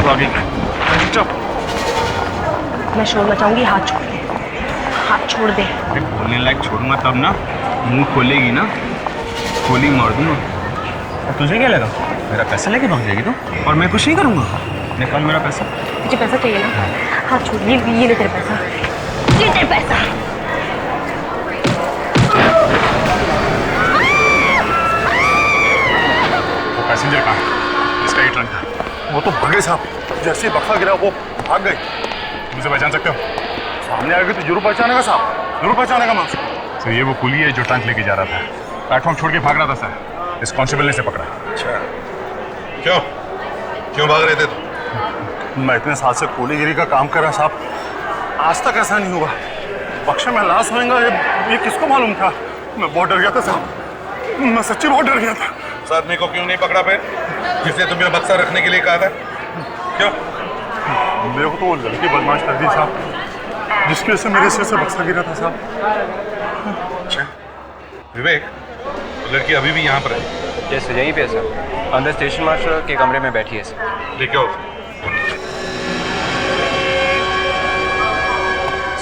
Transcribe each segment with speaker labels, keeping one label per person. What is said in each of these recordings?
Speaker 1: भागेंगे। चुप।
Speaker 2: मैं शोर मचाऊंगी, हाथ छोड़ दे, हाथ छोड़ दे।
Speaker 1: अरे बोलने लायक छोड़ूंगा तब ना, मुंह खोलेगी ना, गोली मार दूंगा। और तुझे क्या लगा मेरा पैसा लेके भाग जाएगी तू? और मैं कुछ नहीं करूंगा। निकाल मेरा पैसा।
Speaker 2: तुझे पैसा चाहिए ना, हाथ छोड़। ये ले तेरे पैसा, ये तेरे पैसा।
Speaker 1: वो पैसेंजर कहाँ है? इसका ही ट्रंक था।
Speaker 3: वो तो भागे साहब, जैसे ही बक्सा गिरा वो भाग गए।
Speaker 1: मुझे पहचान सकते हो?
Speaker 3: सामने आएगी तो जरूर पहचानेगा साहब, जरूर पहचानेगा मैं उसको।
Speaker 1: सर ये वो कुली है जो ट्रंक लेके जा रहा था, प्लेटफॉर्म छोड़ के भाग रहा था सर। इस कांस्टेबल ने से पकड़ा।
Speaker 3: अच्छा, क्यों क्यों भाग रहे थे तुम? मैं इतने साल से कोलीगिरी का काम कर रहा साहब, आज तक ऐसा नहीं हुआ। बक्से में लाश होएगा ये किसको मालूम था? मैं बहुत डर गया था साहब, मैं सच्ची बहुत डर गया था।
Speaker 4: उस आदमी को क्यों नहीं पकड़ा फिर, जिसने तुम्हें बक्सा रखने के लिए कहा था? क्यों?
Speaker 3: मेरे को तो वो लड़की बदमाश कर दी साहब, जिसकी वजह से मेरे सिर से बक्सा गिरा था साहब।
Speaker 4: अच्छा विवेक, वो लड़की अभी भी यहाँ पर है?
Speaker 5: यस सर, यहीं पे है सर, अंदर स्टेशन मास्टर के कमरे में बैठी है सर।
Speaker 4: लेके आओ।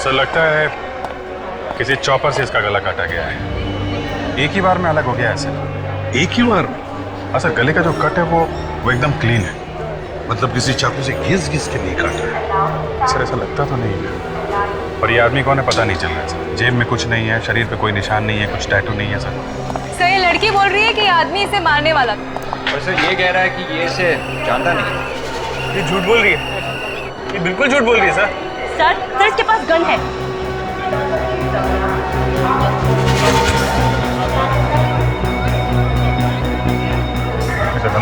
Speaker 1: सर लगता है किसी चॉपर से इसका गला काटा गया है। एक ही बार में अलग हो गया है सर।
Speaker 4: एक ही बार?
Speaker 1: हाँ सर, गले का जो कट है वो एकदम क्लीन है।
Speaker 4: मतलब किसी चाकू से घिस घिस के नहीं काटा है?
Speaker 1: सर ऐसा लगता तो नहीं है। और ये आदमी कौन है पता नहीं चल रहा है सर। जेब में कुछ नहीं है, शरीर पे कोई निशान नहीं है, कुछ टैटू नहीं है सर।
Speaker 6: ये लड़की बोल रही है कि आदमी इसे मारने वाला था।
Speaker 5: और सर ये कह रहा है कि ये इसे जानता नहीं।
Speaker 3: ये झूठ बोल रही है, ये बिल्कुल झूठ बोल रही है सर।
Speaker 2: सर इसके पास गन है।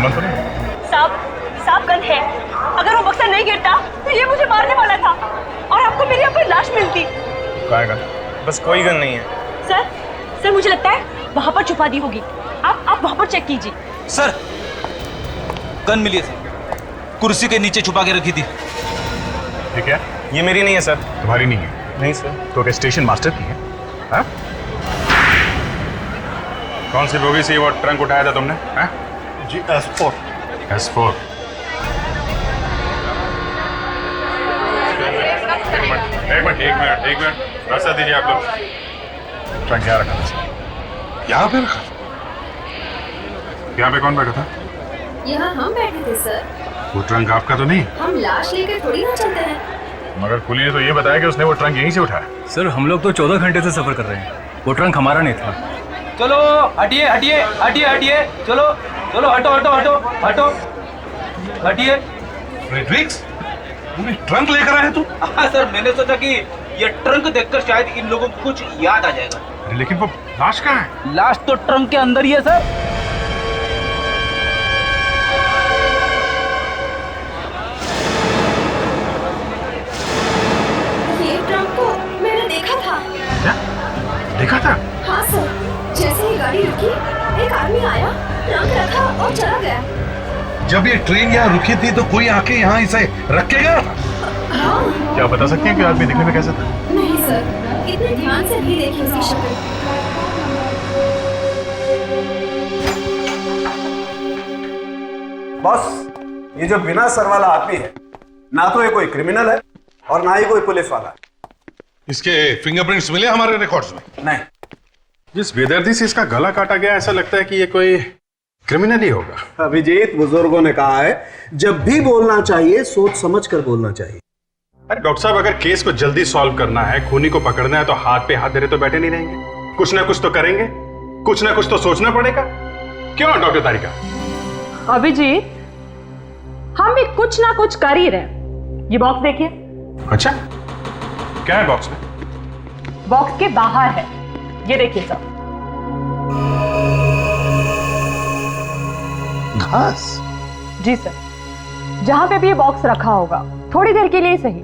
Speaker 1: तो नहीं?
Speaker 2: साहब गन है। अगर वो बक्सा नहीं गिरता तो ये मुझे मारने वाला था और आपको मेरी अपनी लाश मिलती।
Speaker 1: कहाँ है गन?
Speaker 3: बस कोई गन नहीं है
Speaker 2: सर मुझे लगता है वहां पर छुपा दी होगी। आप वहां पर चेक कीजिए।
Speaker 7: सर गन मिली है सर, कुर्सी के नीचे छुपा के रखी थी।
Speaker 1: ये क्या?
Speaker 3: ये मेरी नहीं है सर।
Speaker 1: तुम्हारी नहीं है?
Speaker 3: नहीं सर।
Speaker 1: तो क्या स्टेशन मास्टर की है? हाँ? कौन सी बोगी से वो ट्रंक उठाया था तुमने? हाँ?
Speaker 3: जी S4।
Speaker 1: S4। एक मिनट रास्ता दीजिए आप लोग। ट्रंक यहाँ रखा था?
Speaker 4: यहाँ पे रखा?
Speaker 1: यहाँ पे कौन बैठा था?
Speaker 8: यहाँ हम बैठे थे सर।
Speaker 1: वो ट्रंक आपका तो नहीं?
Speaker 8: हम लाश लेकर थोड़ी ना चलते हैं।
Speaker 1: मगर कुली ने तो ये बताया कि उसने वो ट्रंक यहीं से उठाया।
Speaker 9: सर हम लोग तो 14 घंटे से सफर कर रहे हैं, वो ट्रंक हमारा नहीं था।
Speaker 7: चलो हटिए हटिए हटिए हटिए, चलो चलो हटो हटो हटो हटो हटिए।
Speaker 4: फ्रेडरिक्स, पूरी ट्रंक लेकर आए तू?
Speaker 7: हाँ सर, मैंने सोचा कि ये ट्रंक देखकर शायद इन लोगों को कुछ याद आ जाएगा।
Speaker 1: अरे लेकिन वो लाश कहाँ है?
Speaker 7: लाश तो ट्रंक के अंदर ही है सर।
Speaker 8: ये ट्रंक को मैंने देखा था।
Speaker 1: क्या देखा था?
Speaker 8: हाँ सर, जैसे ही गाड़ी रुकी एक आदमी आया, ट्रंक रखा और चला गया।
Speaker 4: जब ये ट्रेन यहाँ रुकी थी तो कोई आके यहाँ इसे रखेगा?
Speaker 8: हाँ।
Speaker 1: क्या बता सकती हैं कि आदमी दिखने में कैसा था?
Speaker 8: नहीं सर, इतने ध्यान से नहीं देखी उसकी शक्ल।
Speaker 10: बॉस, ये जो बिना सर वाला आदमी है, ना तो ये कोई क्रिमिनल है और ना ही कोई पुलिस वाला है।
Speaker 4: इसके फिंगरप्रिंट्स मिले हमारे रिकॉर्ड्स में?
Speaker 10: नहीं।
Speaker 1: जिस बेदर्दी से इसका गला काटा गया, ऐसा लगता है कि ये कोई क्रिमिनल ही होगा।
Speaker 10: अभिजीत, बुजुर्गों ने कहा है जब भी बोलना चाहिए सोच समझ कर बोलना चाहिए।
Speaker 1: अरे डॉक्टर साहब, अगर केस को जल्दी सॉल्व करना है, खूनी को पकड़ना है, तो हाथ पे हाथ धरे तो बैठे नहीं रहेंगे। कुछ ना कुछ तो करेंगे, कुछ ना कुछ तो सोचना पड़ेगा। क्यों डॉक्टर तारिका?
Speaker 2: अभिजीत, हम भी कुछ ना कुछ कर ही रहे। ये बॉक्स देखिए।
Speaker 1: अच्छा, क्या है बॉक्स में?
Speaker 2: बॉक्स के बाहर है, ये देखिए सर।
Speaker 4: घास?
Speaker 2: जी सर, जहां पे भी ये बॉक्स रखा होगा, थोड़ी देर के लिए सही,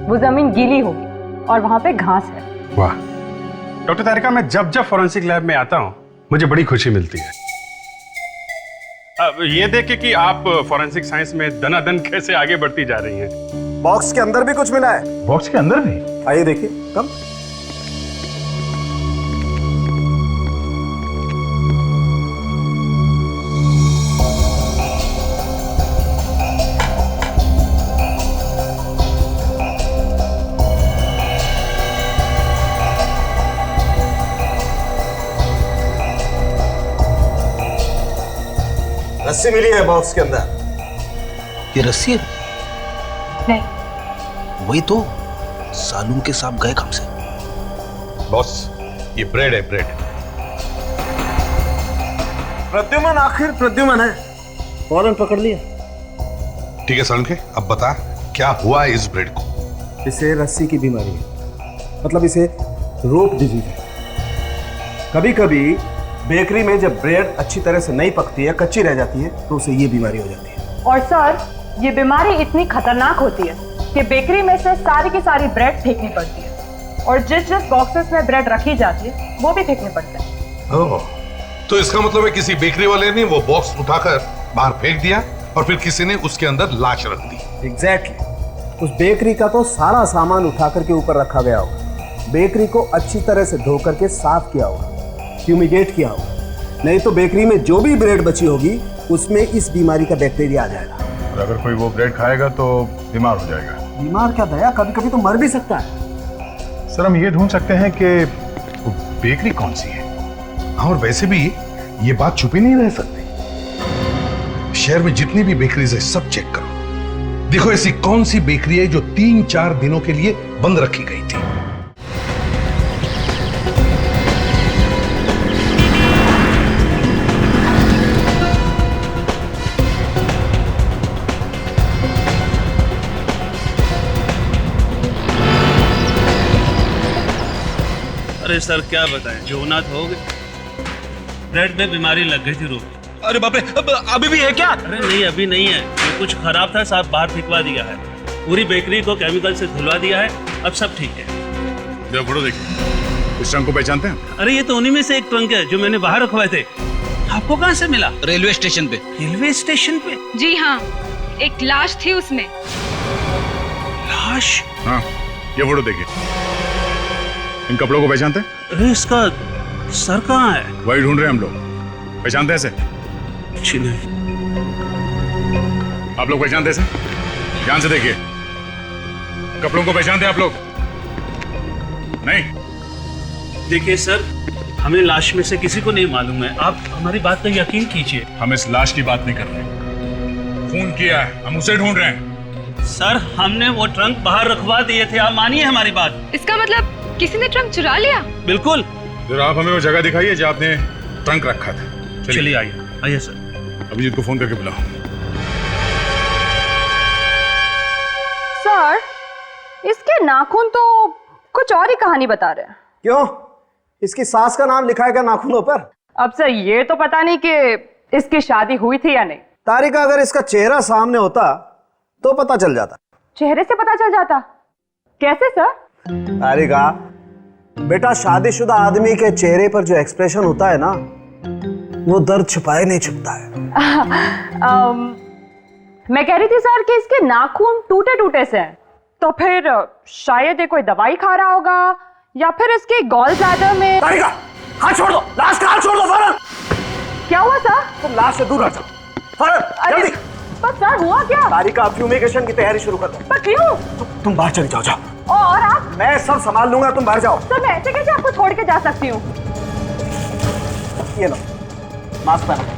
Speaker 2: वो जमीन गीली होगी और वहां पे घास है।
Speaker 1: वाह डॉक्टर तारिका, मैं जब जब फॉरेंसिक लैब में आता हूं मुझे बड़ी खुशी मिलती है। अब ये देख के कि आप फॉरेंसिक साइंस में दनादन कैसे आगे बढ़ती जा रही हैं।
Speaker 10: बॉक्स के अंदर भी कुछ मिला है।
Speaker 1: बॉक्स के अंदर भी?
Speaker 10: आइए देखिए। कब? रस्सी मिली है बॉक्स के अंदर।
Speaker 11: ये रस्सी है?
Speaker 2: नहीं।
Speaker 11: वही तो, सालूम के सांप गए कब से?
Speaker 4: बॉस, ये ब्रेड है, ब्रेड।
Speaker 10: प्रद्युमन आखिर प्रद्युमन है, फौरन पकड़ लिया।
Speaker 4: ठीक है सालुंखे, अब बता क्या हुआ है इस ब्रेड को?
Speaker 10: इसे रस्सी की बीमारी है, मतलब इसे रोप डिजीज है। कभी कभी बेकरी में जब ब्रेड अच्छी तरह से नहीं पकती है, कच्ची रह जाती है, तो उसे ये बीमारी हो जाती है।
Speaker 2: और सर, ये बीमारी इतनी खतरनाक होती है कि बेकरी में से सारी की सारी ब्रेड फेंकनी पड़ती है, और जिस बॉक्सेस में ब्रेड रखी जाती है वो भी फेंकने पड़ते हैं।
Speaker 4: ओह, तो इसका मतलब है किसी बेकरी वाले ने वो बॉक्स उठाकर बाहर फेंक दिया और फिर किसी ने उसके अंदर लाश रख दी।
Speaker 10: एग्जैक्टली। उस बेकरी का तो सारा सामान उठा करके ऊपर रखा गया होगा, बेकरी को अच्छी तरह से धो करके साफ किया होगा, फ्यूमिगेट किया होगा, नहीं तो बेकरी में जो भी ब्रेड बची होगी उसमें इस बीमारी का बैक्टीरिया आ जाएगा।
Speaker 3: और अगर कोई वो ब्रेड खाएगा तो बीमार हो जाएगा।
Speaker 10: बीमार क्या दया, कभी कभी तो मर भी सकता है।
Speaker 3: सर, हम ये ढूंढ सकते हैं कि वो बेकरी कौन सी है।
Speaker 4: और वैसे भी ये बात छुपी नहीं रह सकती। शहर में जितनी भी बेकरीज है सब चेक करो, देखो ऐसी कौन सी बेकरी है जो 3-4 दिनों के लिए बंद रखी गई थी।
Speaker 12: अरे सर क्या बताएं, जो होना था हो गया। ब्रेड में बीमारी लग गई थी रोग।
Speaker 11: अरे बाप रे, अभी भी है क्या?
Speaker 12: अरे नहीं, अभी नहीं है, ये कुछ खराब था, साहब बाहर फेंकवा दिया है, पूरी बेकरी को केमिकल से धुलवा दिया है, अब सब ठीक है।
Speaker 3: जरा फोटो देखिए, इस ट्रंक को पहचानते हैं?
Speaker 12: अरे ये तो उन्हीं में से एक ट्रंक है जो मैंने बाहर रखवाए थे। आपको कहाँ से मिला?
Speaker 11: रेलवे स्टेशन पे।
Speaker 12: रेलवे स्टेशन पे?
Speaker 6: जी हाँ, एक लाश थी उसमें।
Speaker 12: लाश?
Speaker 3: हाँ, ये फोटो देखिए, इन कपड़ों को पहचानते हैं?
Speaker 12: अरे इसका सर कहाँ है?
Speaker 3: वही ढूंढ रहे हैं हम लोग। पहचानते हैं इसे?
Speaker 12: अच्छी नहीं।
Speaker 3: आप लोग पहचानते हैं इसे? ध्यान से देखिए, कपड़ों को पहचानते हैं आप लोग? नहीं?
Speaker 12: देखिए सर, हमें लाश में से किसी को नहीं मालूम है, आप हमारी बात पर यकीन कीजिए।
Speaker 3: हम इस लाश की बात नहीं कर रहे, खून किया है, हम उसे ढूंढ रहे हैं।
Speaker 12: सर, हमने वो ट्रंक बाहर रखवा दिए थे, आप मानिए हमारी बात।
Speaker 6: इसका मतलब किसी ने ट्रंक चुरा लिया?
Speaker 12: बिल्कुल।
Speaker 3: जरा आप हमें वो जगह दिखाइए जहाँ आपने ट्रंक रखा था।
Speaker 12: चलिए आइए सर।
Speaker 3: अभिजीत को फोन करके बुलाओ।
Speaker 2: सर, इसके नाखून तो कुछ और ही कहानी बता रहे हैं।
Speaker 10: क्यों? इसकी सास का नाम लिखा है क्या नाखूनों पर?
Speaker 2: अब सर ये तो पता नहीं कि इसकी शादी हुई थी या नहीं।
Speaker 10: तारिका, अगर इसका चेहरा सामने होता तो पता चल जाता।
Speaker 2: चेहरे से पता चल जाता? कैसे सर?
Speaker 10: तारिका बेटा, शादीशुदा आदमी के चेहरे पर जो एक्सप्रेशन होता है ना, वो दर्द छुपाए नहीं छुपता है।
Speaker 2: मैं कह रही थी सर कि इसके नाखून टूटे टूटे से हैं, तो फिर शायद ये कोई दवाई खा रहा होगा, या फिर इसके गॉल ब्लैडर में।
Speaker 10: तारिका, हाथ छोड़ दो, लाश का हाथ छोड़ दो फौरन।
Speaker 2: क्या हुआ सर?
Speaker 10: तुम लाश से दूर हट जाओ, फौरन जल्दी।
Speaker 2: पर सर हुआ क्या?
Speaker 10: तारिका, फ्यूमिगेशन की तैयारी शुरू कर दो।
Speaker 2: पर क्यों?
Speaker 10: तुम बाहर चली जाओ, जाओ।
Speaker 2: और आप?
Speaker 10: मैं सब संभाल लूंगा, तुम बाहर जाओ।
Speaker 2: सर मैं ऐसे कैसे आपको छोड़ के जा सकती हूँ?
Speaker 10: ये लो, मास्क पहनो।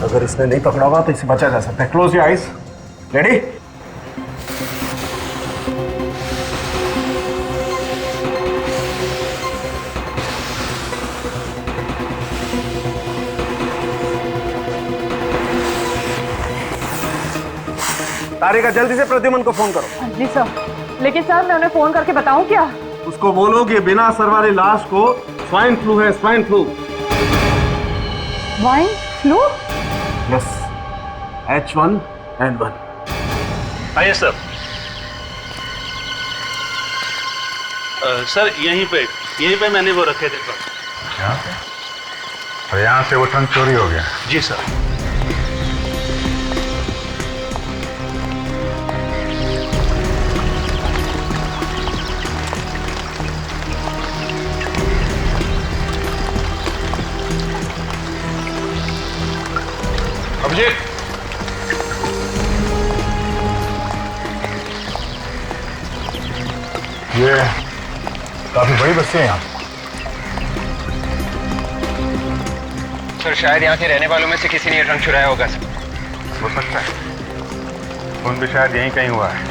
Speaker 10: अगर इसने नहीं पकड़ा होगा तो इसे बचा जा सकता है। Close your eyes. रेडी? तारिका, जल्दी से प्रद्युमन को फोन करो।
Speaker 2: जी सर, लेकिन सर मैं उन्हें फोन करके बताऊं क्या?
Speaker 10: उसको बोलो कि बिना असर वाली लाश को स्वाइन फ्लू है, swine flu.
Speaker 2: Swine flu?
Speaker 10: Yes, H1N1।
Speaker 12: आइए सर। सर यहीं पे मैंने वो रखे थे ट्रंक।
Speaker 3: यहाँ पे? और यहाँ से वो ट्रंक चोरी हो गया?
Speaker 12: जी सर।
Speaker 3: अभिजीत, ये काफी बड़ी बस्ती है यहाँ।
Speaker 5: सर शायद यहाँ के रहने वालों में से किसी ने ये ट्रंक चुराया होगा सर।
Speaker 3: हो सकता है, खून भी शायद यहीं कहीं हुआ है।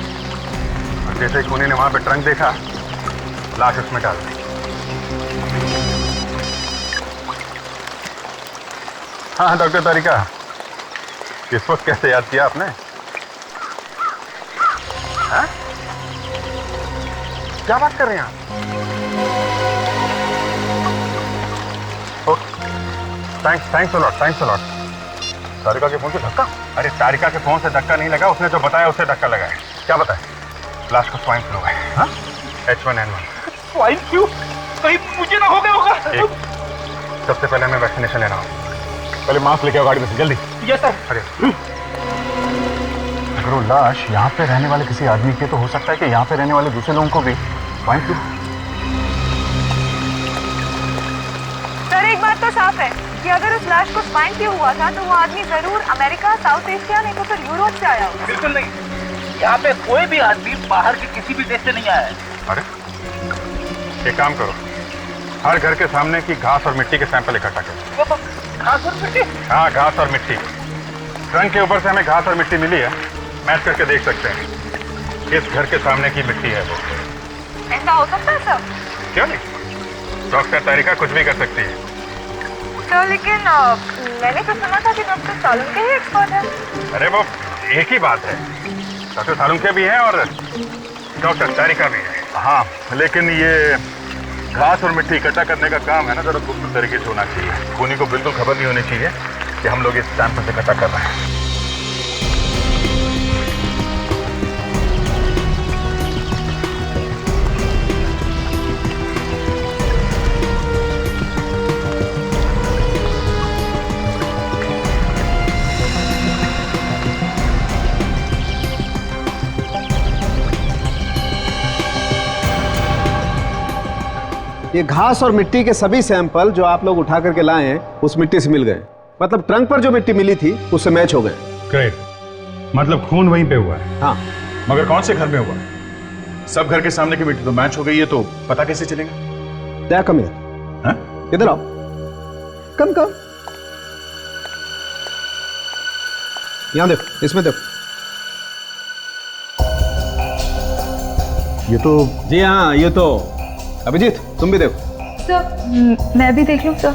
Speaker 3: और जैसे ही खूनी ने वहां पे ट्रंक देखा, लाश उसमें डाल दी। हाँ डॉक्टर तारिका, इस वक्त कैसे याद किया आपने? हाँ? क्या बात कर रहे हैं आप? Thanks a lot. तारिका के फोन से धक्का? अरे तारिका के फोन से धक्का नहीं लगा, उसने जो बताया उससे धक्का लगा है। क्या बताया? लाश को स्वाइन फ्लू है। हाँ? H1N1।
Speaker 7: Swine flu? कहीं मुझे ना हो गया होगा?
Speaker 3: सबसे पहले हमें वैक्सीनेशन लेना होगा। पहले मास्क लेके आओ गाड़ी में से, जल्दी।
Speaker 7: Yes sir.
Speaker 3: अरे अगर वो लाश यहाँ पे रहने वाले किसी आदमी की, तो हो सकता है कि यहाँ पे रहने वाले दूसरे लोगों को भी स्वाइन फ्लू।
Speaker 2: सर एक बात तो साफ है कि अगर उस लाश को स्वाइन फ्लू हुआ था तो वो आदमी जरूर अमेरिका, साउथ एशिया, नहीं तो फिर यूरोप से आया होगा।
Speaker 7: बिल्कुल नहीं, यहाँ पे कोई भी आदमी बाहर के किसी भी देश से नहीं आया है।
Speaker 3: अरे एक काम करो, हर घर के सामने की घास और मिट्टी के सैंपल इकट्ठा करो।
Speaker 7: घास और मिट्टी?
Speaker 3: हाँ, घास और मिट्टी। ट्रंक के ऊपर से हमें घास और मिट्टी मिली है, मैच करके देख सकते हैं किस घर के सामने की मिट्टी है वो।
Speaker 2: ऐसा हो सकता है सर?
Speaker 3: क्यों नहीं, डॉक्टर तारिका कुछ भी कर सकती है।
Speaker 2: सर लेकिन मैंने तो सुना था कि डॉक्टर सालुंके ही एक्सपर्ट है।
Speaker 3: अरे वो एक ही बात है, डॉक्टर सालुंके भी है और डॉक्टर तारिका भी है। हाँ, लेकिन ये घास और मिट्टी इकट्ठा करने का काम है ना, जरा गुप्त तरीके से होना चाहिए। खूनी को बिल्कुल खबर नहीं होनी चाहिए कि हम लोग इस सैंपल से इकट्ठा कर रहे हैं।
Speaker 10: ये घास और मिट्टी के सभी सैंपल जो आप लोग उठा करके लाए हैं उस मिट्टी से मिल गए। मतलब ट्रंक पर जो मिट्टी मिली थी उससे मैच हो गए।
Speaker 1: ग्रेट, मतलब खून वहीं पे हुआ है।
Speaker 10: हाँ,
Speaker 3: मगर कौन से घर में हुआ? सब घर के सामने की मिट्टी तो मैच हो गई है, तो पता कैसे चलेगा?
Speaker 10: दया कम यार, इधर आओ। कम कम, यहां देखो, इसमें देखो।
Speaker 3: ये तो
Speaker 10: जी हाँ, ये तो अभिजीत तुम भी देखो।
Speaker 2: सर मैं भी देख लूं सर?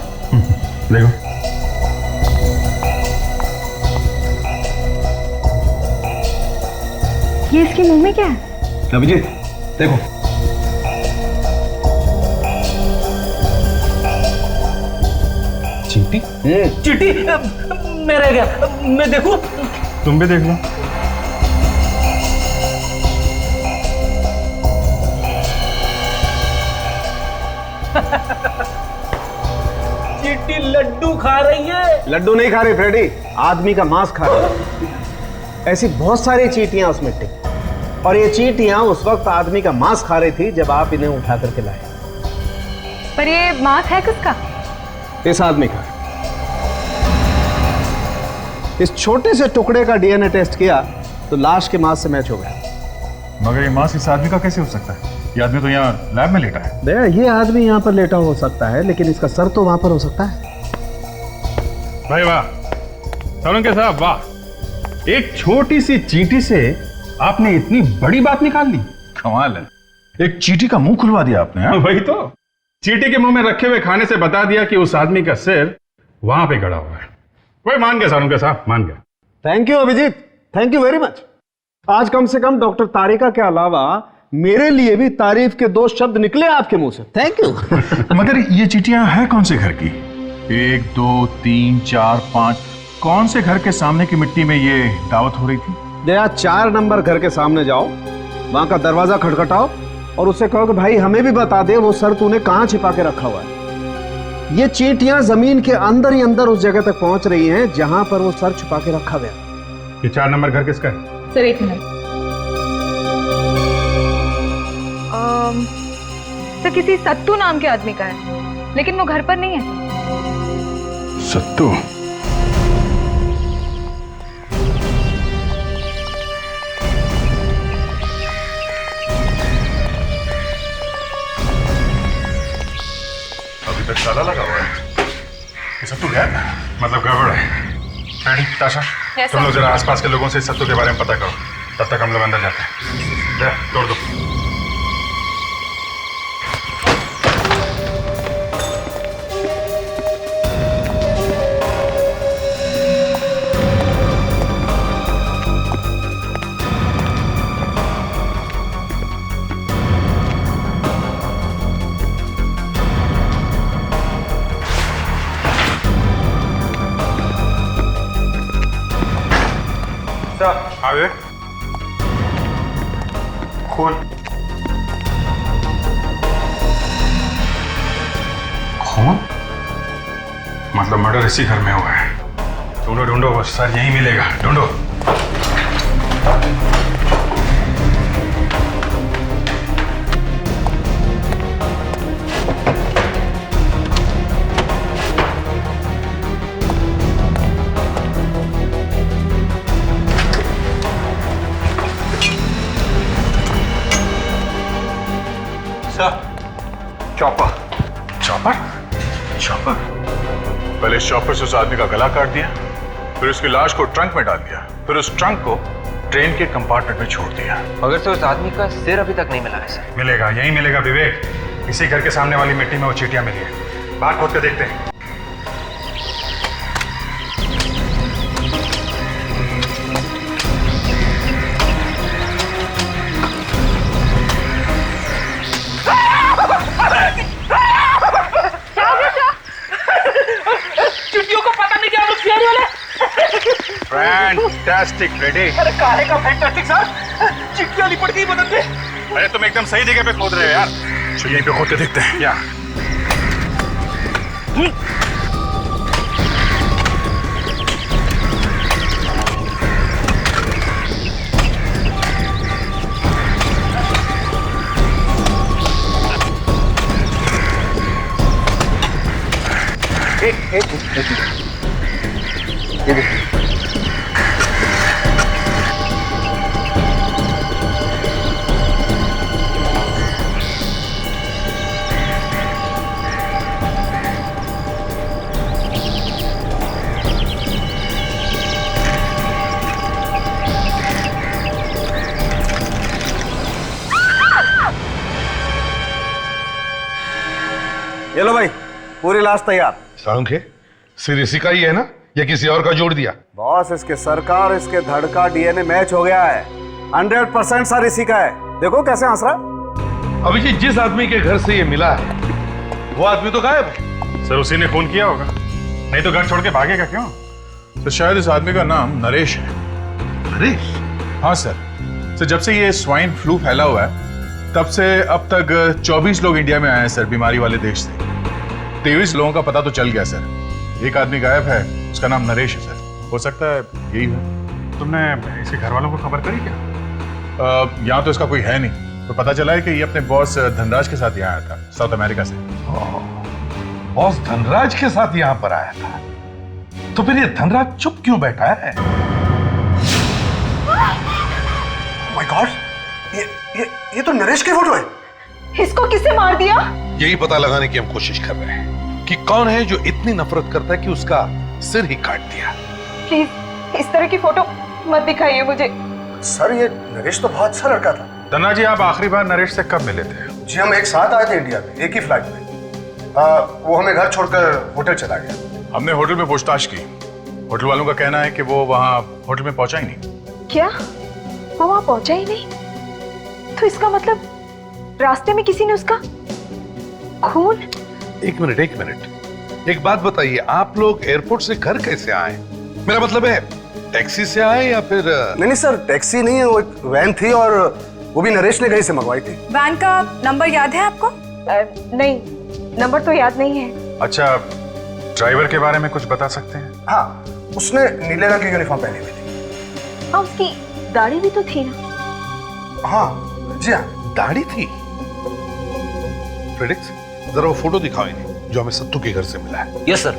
Speaker 1: देखो,
Speaker 2: ये इसके मुंह में क्या है?
Speaker 10: अभिजीत देखो।
Speaker 1: चींटी?
Speaker 7: चींटी? मैं रह गया, मैं देखूं?
Speaker 1: तुम भी देख लो।
Speaker 7: चींटी लड्डू खा रही है।
Speaker 10: लड्डू नहीं खा रही फ्रेडी, आदमी का मांस खा रही है। ऐसी बहुत सारी चींटियां उस मिट्टी, और ये चींटियां उस वक्त आदमी का मांस खा रही थी जब आप इन्हें उठा करके लाए।
Speaker 2: पर ये मांस है किसका?
Speaker 10: इस आदमी का। इस छोटे से टुकड़े का डीएनए टेस्ट किया तो लाश के मांस से मैच हो गया।
Speaker 3: मगर ये मांस इस आदमी का कैसे हो सकता है? ये आदमी तो यहाँ लैब में लेटा है।
Speaker 10: दया, ये आदमी यहाँ पर लेटा हो सकता है, लेकिन इसका सर तो वहां पर हो सकता है।
Speaker 1: भाई वाह, सालुंके साहब वाह, एक छोटी सी चींटी से आपने इतनी बड़ी बात निकाल ली।
Speaker 3: कमाल है, एक चींटी का मुंह खुलवा दिया आपने। हाँ?
Speaker 1: वही तो, चींटी के मुंह में रखे हुए खाने से बता दिया कि उस आदमी का सिर वहां पे गड़ा हुआ है। वही मान गया सालुंके साहब, मान गया।
Speaker 10: Thank you Abhijit, thank you very much. आज कम से कम डॉक्टर तारिका के अलावा मेरे लिए भी तारीफ के 2 शब्द निकले आपके मुंह से। Thank you.
Speaker 3: मगर ये चींटियां हैं कौन से घर की? 1 2 3 4 5, कौन से घर के सामने की मिट्टी में ये दावत हो रही थी?
Speaker 10: दया, 4 नंबर घर के सामने जाओ, वहां का दरवाजा खटखटाओ और उससे कहो कि भाई हमें भी बता दे वो सर तूने कहां छिपा के रखा हुआ है। ये चींटियां जमीन के अंदर ही अंदर उस जगह तक पहुंच रही हैं जहां पर वो सर छुपा के रखा गया।
Speaker 1: ये 4 नंबर घर किसका है?
Speaker 2: सर एक मिनट। सर किसी सत्तू नाम के आदमी का है, लेकिन वो घर पर नहीं है।
Speaker 1: सत्तू?
Speaker 3: पे ताला लगा हुआ है। ये सत्तू गया था?
Speaker 1: मतलब गड़बड़ है। रेडी ताशा,
Speaker 2: Yes,
Speaker 1: तुम लोग
Speaker 2: sir.
Speaker 1: जरा आसपास के लोगों से सत्तू के बारे में पता करो, तब तक हम लोग अंदर जाते हैं। ले, तोड़ दो। आगे खोल। खून मतलब मर्डर इसी घर में हुआ है। ढूंढो ढूंढो, बस सर यही मिलेगा, ढूंढो।
Speaker 3: चॉपर। चॉपर? चॉपर? पहले इस चॉपर से उस आदमी का गला काट दिया, फिर उसकी लाश को ट्रंक में डाल दिया, फिर उस ट्रंक को ट्रेन के कंपार्टमेंट में छोड़ दिया।
Speaker 5: मगर से उस आदमी का सिर अभी तक नहीं मिला है सर।
Speaker 1: मिलेगा, यही मिलेगा विवेक। इसी घर के सामने वाली मिट्टी में वो चीटियां मिली है। बाहर खोद के देखते हैं। Fantastic ready.
Speaker 7: अरे काहे का फैंटास्टिक सर? चिट्ठियां लिपट गई बदन पे।
Speaker 1: अरे तुम एकदम सही जगह पे खोद रहे हो यार। चलो यहीं पे खोद के देखते हैं। या
Speaker 10: ये लो भाई, पूरी लाश तैयार।
Speaker 4: सालुंखे, सिर इसी का ही है ना, या किसी और का जोड़ दिया?
Speaker 10: बॉस, इसके सरकार, इसके धड़ का डीएनए मैच हो गया है। 100% सर इसी का है। देखो कैसे हंस रहा।
Speaker 4: अभिजीत, जिस आदमी के घर से ये मिला है वो आदमी तो गायब है।
Speaker 1: सर उसी ने खून किया होगा, नहीं तो घर छोड़ के भागेगा क्यों?
Speaker 3: तो शायद इस आदमी का नाम नरेश है।
Speaker 4: नरेश?
Speaker 3: हाँ सर। तो जब से ये स्वाइन फ्लू फैला हुआ है तब से अब तक 24 लोग इंडिया में आए हैं सर, बीमारी वाले देश से। 23 लोगों का पता तो चल गया सर। एक आदमी गायब है, उसका नाम नरेश है सर। हो सकता है यही हो।
Speaker 1: तुमने इसके घर वालों को खबर करी क्या?
Speaker 3: यहाँ तो इसका कोई है नहीं, तो पता चला है कि ये अपने बॉस धनराज के साथ यहाँ आया था, साउथ अमेरिका से।
Speaker 4: बॉस धनराज के साथ यहाँ पर आया था, तो फिर ये धनराज चुप क्यों बैठा है?
Speaker 10: माय गॉड, ये तो नरेश की फोटो है।
Speaker 2: इसको किसने मार दिया?
Speaker 4: यही पता लगाने की हम कोशिश कर रहे हैं कि कौन है जो इतनी नफरत करता है कि उसका सिर ही काट दिया।
Speaker 2: प्लीज इस तरह की फोटो मत दिखाइए मुझे।
Speaker 10: सर ये नरेश तो बहुत अच्छा लड़का था।
Speaker 1: धन्ना जी, आप आखिरी बार नरेश से कब मिले थे?
Speaker 10: जी हम एक साथ आए थे इंडिया में, एक ही फ्लाइट में। वो हमें घर छोड़कर होटल चला गया।
Speaker 3: हमने होटल में पूछताछ की। होटल वालों का कहना है कि वो वहाँ होटल में पहुंचा ही नहीं।
Speaker 2: क्या वो वहां पहुंचा ही नहीं? तो इसका मतलब रास्ते में किसी ने उसका खून।
Speaker 4: एक मिनट, एक बात बताइए, आप लोग एयरपोर्ट से घर कैसे आए? मेरा मतलब है टैक्सी से आए या फिर?
Speaker 10: नहीं सर, टैक्सी नहीं है, वो एक वैन थी और वो भी नरेश ने कहीं से मंगवाई थी।
Speaker 6: वैन का नंबर याद है आपको?
Speaker 2: नहीं, नंबर तो याद नहीं है।
Speaker 1: अच्छा, ड्राइवर के बारे में कुछ बता सकते हैं?
Speaker 10: हाँ, उसने नीले रंग की यूनिफॉर्म पहनी हुई थी।
Speaker 2: हाँ, उसकी दाढ़ी भी तो थी ना?
Speaker 10: हाँ जी हाँ,
Speaker 4: दाढ़ी थी। फ्रेडिक्स, जरा वो फोटो दिखाओ इन्हें जो हमें सत्तू के घर से मिला है।
Speaker 11: Yes sir.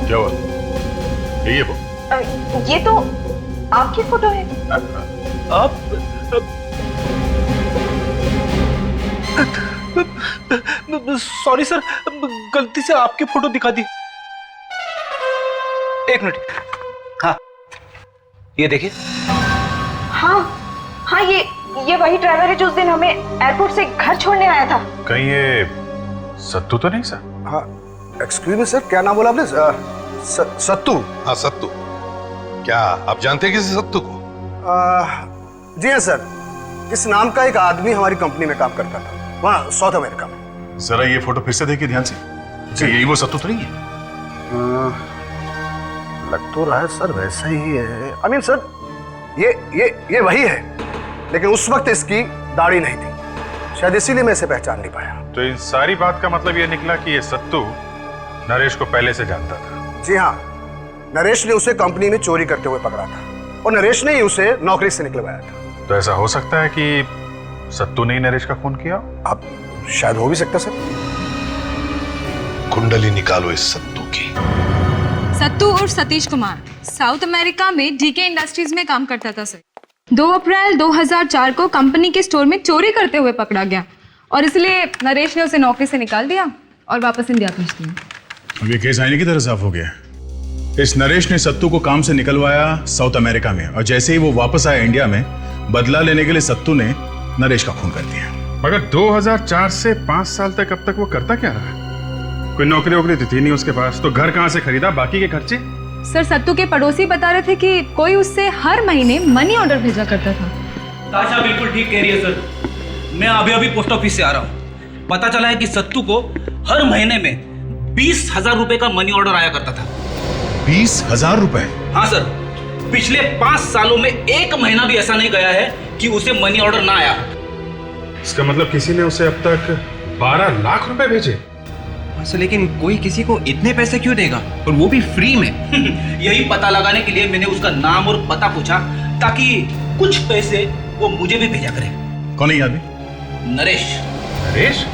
Speaker 3: क्या हुआ? यही है वो?
Speaker 2: ये तो आपकी फोटो है।
Speaker 11: आप सॉरी सर, गलती से आपकी फोटो दिखा दी। एक मिनट, हाँ ये देखिए।
Speaker 2: हाँ हाँ, ये वही ड्राइवर है जो उस दिन हमें एयरपोर्ट से घर छोड़ने आया था।
Speaker 1: कहीं ये सत्तू तो नहीं सर?
Speaker 10: हाँ, एक्सक्यूज मी सर, क्या नाम बोला आपने? सत्तू?
Speaker 4: हाँ सत्तू। क्या आप जानते हैं किसी सत्तू को?
Speaker 10: जी हाँ सर, इस नाम का एक आदमी हमारी कंपनी में काम करता था, वहाँ साउथ अमेरिका में।
Speaker 3: जरा ये फोटो फिर से देखिए ध्यान से। क्या यही वो सत्तू तो नहीं है?
Speaker 10: लग तो रहा है सर वैसा ही है। आई मीन सर, ये वही है, लेकिन उस वक्त इसकी दाढ़ी नहीं थी, शायद इसीलिए मैं इसे पहचान नहीं पाया।
Speaker 1: तो इन सारी बात का मतलब ये निकला कि ये सत्तू नरेश को पहले से जानता था।
Speaker 10: जी हाँ, नरेश ने उसे कंपनी में चोरी करते हुए पकड़ा था और नरेश ने ही उसे नौकरी से निकलवाया था।
Speaker 1: तो ऐसा हो सकता है कि सत्तू ने ही नरेश का खून किया?
Speaker 10: अब शायद हो भी सकता सर।
Speaker 4: कुंडली निकालो इस सत्तू की।
Speaker 6: सत्तू और सतीश कुमार साउथ अमेरिका में डीके इंडस्ट्रीज में काम करता था सर। 2 अप्रैल 2004 को कंपनी के स्टोर में चोरी करते हुए पकड़ा गया और इसलिए नरेश ने उसे नौकरी से निकाल दिया और वापस इंडिया भेज दिया।
Speaker 3: अब ये केस आईने की तरह साफ हो गया। इस नरेश ने सत्तू को काम से निकलवाया साउथ अमेरिका में, और जैसे ही वो वापस आया इंडिया में, बदला लेने के लिए सत्तू ने नरेश का खून कर दिया।
Speaker 1: मगर 2004 से 5 साल तक अब तक वो करता क्या रहा? कोई नौकरी वोकरी तो थी नहीं उसके पास, तो घर कहाँ से खरीदा, बाकी के खर्चे?
Speaker 6: सर, सत्तू के पड़ोसी बता रहे थे कि कोई उससे हर महीने मनी ऑर्डर भेजा करता था।
Speaker 11: ताशा बिल्कुल ठीक कह रही है सर। मैं अभी पोस्ट ऑफिस से आ रहा हूँ। पता चला है कि सत्तू को हर महीने में 20,000 रुपए का मनी ऑर्डर आया करता था।
Speaker 3: 20,000 रुपए?
Speaker 11: हाँ सर, पिछले 5 सालों में एक महीना भी ऐसा नहीं गया है कि उसे मनी ऑर्डर ना आया।
Speaker 1: इसका मतलब किसी ने उसे अब तक 12 लाख रुपए भेजे?
Speaker 5: सर, लेकिन कोई किसी को इतने पैसे क्यों देगा, और वो भी फ्री में?
Speaker 11: यही पता लगाने के लिए मैंने उसका नाम और पता पूछा, ताकि कुछ पैसे वो मुझे भी भेजा करे।
Speaker 3: कौन है आदमी?
Speaker 11: नरेश।
Speaker 1: नरेश?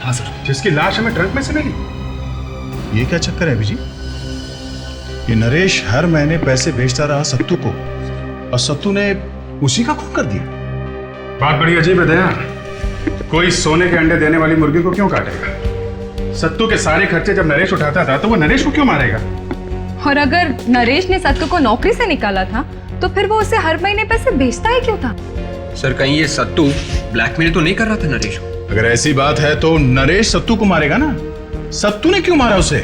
Speaker 11: हाँ सर।
Speaker 1: जिसकी लाश हमें ट्रक में से मिली?
Speaker 3: ये क्या चक्कर है अभिजी? ये नरेश हर महीने पैसे भेजता रहा सत्तू को, और सत्तू ने उसी का खून कर दिया।
Speaker 1: बात बड़ी अजीब है दया। कोई सोने के अंडे देने वाली मुर्गी को क्यों काटेगा? सत्तू के सारे खर्चे जब नरेश उठाता था, तो वो नरेश को क्यों मारेगा?
Speaker 6: और अगर नरेश ने सत्तू को नौकरी से निकाला था, तो फिर वो उसे हर महीने पैसे भेजता ही क्यों था?
Speaker 5: सर, कहीं ये सत्तू ब्लैकमेल तो नहीं कर रहा था नरेश को?
Speaker 3: अगर ऐसी बात है तो नरेश सत्तू को मारेगा ना। सत्तू ने क्यों मारा उसे?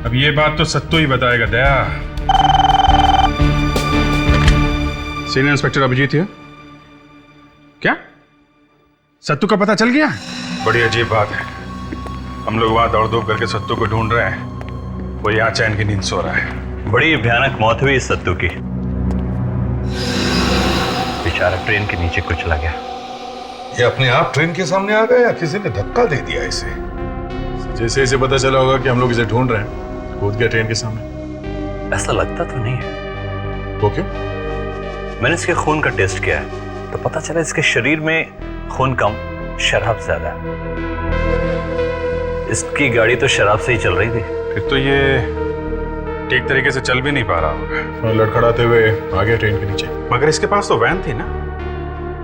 Speaker 1: अब ये बात तो सत्तू ही बताएगा दया। सीनियर इंस्पेक्टर अभिजीत है क्या? सत्तू का पता चल गया? बड़ी अजीब बात है। हम लोग वहां दौड़ धूप करके सत्तू को ढूंढ रहे हैं, वो यहाँ चैन की नींद सो रहा है।
Speaker 13: बड़ी भयानक मौत हुई इस सत्तू की। बेचारा ट्रेन के नीचे कुचला गया।
Speaker 4: ये अपने आप ट्रेन के सामने आ गया या किसी ने धक्का दे दिया इसे?
Speaker 3: जैसे इसे पता चला होगा कि हम लोग इसे ढूंढ रहे हैं, कूद गया ट्रेन के सामने।
Speaker 13: ऐसा लगता तो नहीं है।
Speaker 3: वो क्यों?
Speaker 13: मैंने इसके खून का टेस्ट किया है, तो पता चला इसके शरीर में खून कम, शराब ज्यादा है। इसकी गाड़ी तो शराब से ही चल रही थी।
Speaker 1: फिर तो ये ठीक तरीके से चल भी नहीं पा रहा होगा।
Speaker 3: लड़खड़ाते हुए आ गया ट्रेन के नीचे।
Speaker 1: मगर इसके पास तो वैन थी ना,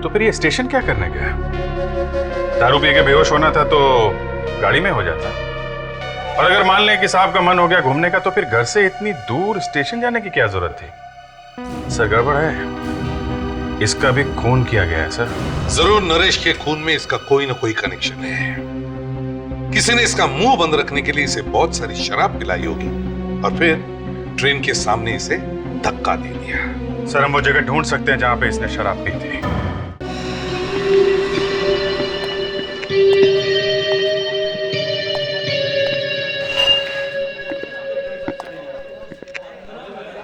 Speaker 1: तो फिर ये स्टेशन क्या करने गया? दारू पी के बेहोश होना था तो गाड़ी में हो जाता। और अगर मान लें कि साहब का मन हो गया घूमने का, तो फिर घर से इतनी दूर स्टेशन जाने की क्या जरूरत थी? सर, गड़बड़ है। इसका भी खून किया गया है सर।
Speaker 4: जरूर नरेश के खून में इसका कोई ना कोई कनेक्शन है। किसी ने इसका मुंह बंद रखने के लिए इसे बहुत सारी शराब पिलाई होगी, और फिर ट्रेन के सामने इसे धक्का दे दिया।
Speaker 1: सर, हम वो जगह ढूंढ सकते हैं जहां पे इसने शराब पी थी।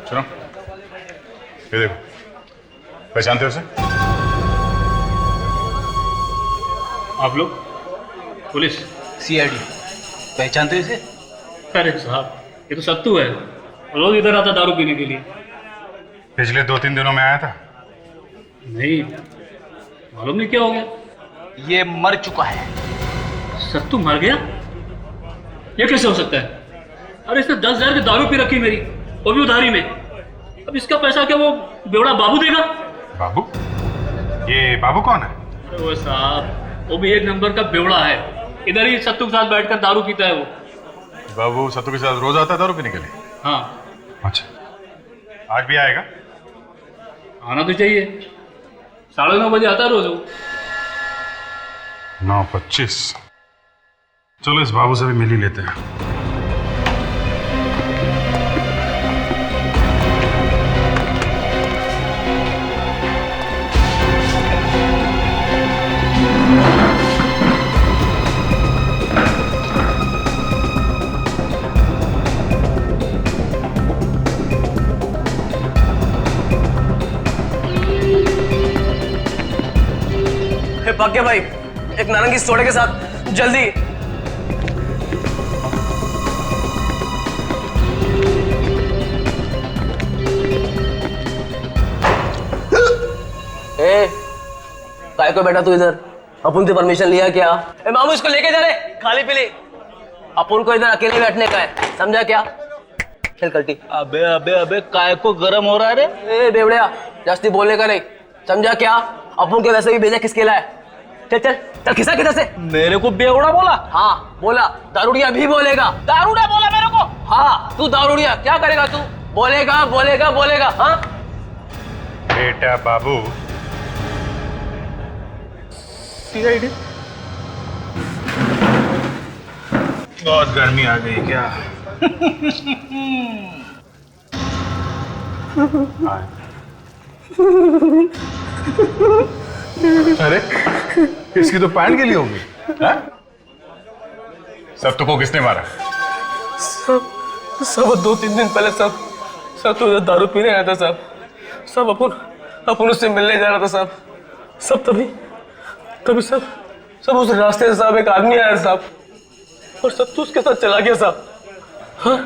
Speaker 3: सुनो, ये देखो, पहचानते हो उसे?
Speaker 12: आप लोग? पुलिस?
Speaker 11: सीआईडी। पहचानते हो इसे?
Speaker 12: अरे साहब, ये तो सत्तू है, रोज इधर आता दारू पीने के लिए।
Speaker 1: पिछले 2-3 दिनों में आया था?
Speaker 12: नहीं, मालूम नहीं क्या हो गया।
Speaker 11: ये मर चुका है।
Speaker 12: सत्तू मर गया? ये कैसे हो सकता है? अरे इसने 10,000 की दारू पी रखी मेरी, वो भी उधारी में। अब इसका पैसा क्या वो बेवड़ा बाबू देगा?
Speaker 1: बाबू? ये बाबू कौन है?
Speaker 12: वो साहब वो भी एक नंबर का बेवड़ा है, इधर ही सत्तू के साथ बैठकर दारू पीता है वो।
Speaker 3: बाबू सत्तू के साथ रोज आता है दारू पीने के लिए?
Speaker 12: हाँ।
Speaker 1: अच्छा, आज भी आएगा?
Speaker 12: आना तो चाहिए, 9:30 बजे आता है रोज वो।
Speaker 1: 9:25। चलो इस बाबू से भी मिल ही लेते हैं।
Speaker 7: भाग्य भाई, एक नारंगी सोडे के साथ जल्दी। काय को बैठा तू इधर? अपन से परमिशन लिया क्या? मामू इसको लेके जा रहे, खाली पीली। अपन को इधर अकेले बैठने का है, समझा क्या? चल कल्टी।
Speaker 11: अबे अबे अबे काय को गरम हो रहा है रे?
Speaker 7: ए बेवड़िया, जास्ती बोलने का नहीं, समझा क्या? अपन के वैसे भी भेजा किसके लिए है? चल चल चल, खिसा किधर से?
Speaker 11: मेरे को बेवड़ा बोला?
Speaker 7: हाँ बोला, दारूडिया भी बोलेगा।
Speaker 11: दारूड़ा बोला मेरे को?
Speaker 7: हाँ, तू दारूडिया क्या करेगा तू? बोलेगा बोलेगा बोलेगा। हाँ
Speaker 1: बेटा बाबू,
Speaker 7: सीआईडी
Speaker 3: बहुत गर्मी आ गई क्या?
Speaker 4: अरे इसकी तो पैंट गिली होगी।
Speaker 3: सत्तू को किसने मारा?
Speaker 7: सब 2-3 दिन पहले सब तो दारू पीने आया था साहब। सब अपन उससे मिलने जा रहा था साहब। सब तभी सब उस रास्ते से साहब एक आदमी आया साहब, और सत्तू उसके साथ चला गया साहब। हाँ,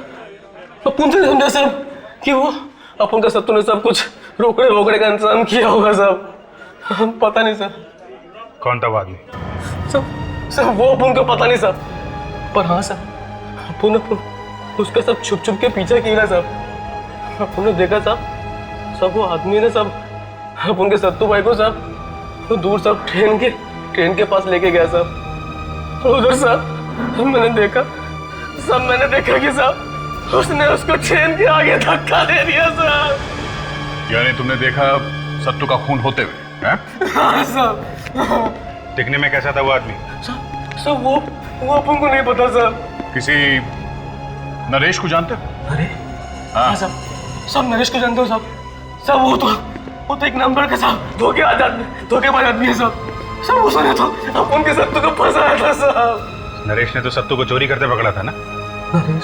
Speaker 7: अपन से समझा साहब कि वो अपन का सत्तू ने सब कुछ रोकड़े वोकड़े का इंतजाम किया होगा साहब। हम पता नहीं सर।
Speaker 1: कौन था वो आदमी?
Speaker 7: सब वो अपन को पता नहीं साहब, पर हाँ सर अपन उसका सब छुप छुप के पीछा किया साहब। अपन ने देखा साहब, सब वो आदमी ने सब अपन के सत्तू भाई को साहब तो दूर सब ट्रेन के पास लेके गया साहब। उधर साहब मैंने देखा कि साहब उसने उसको ट्रेन के आगे धक्का दे दिया साहब।
Speaker 3: यानी तुमने देखा सत्तू का खून होते हुए?
Speaker 7: हाँ साहब।
Speaker 1: दिखने में कैसा था वो आदमी?
Speaker 7: सब वो अपन को नहीं पता साहब।
Speaker 3: किसी नरेश को जानते हो?
Speaker 7: अरे हाँ साहब, सब नरेश को जानते हो साहब। सब वो तो एक नंबर का साहब धोखेबाज आदमी है साहब। सब उसने तो अपन के सत्तू को फंसाया था साहब।
Speaker 1: नरेश ने तो सत्तू को चोरी करते पकड़ा था ना?
Speaker 7: नरेश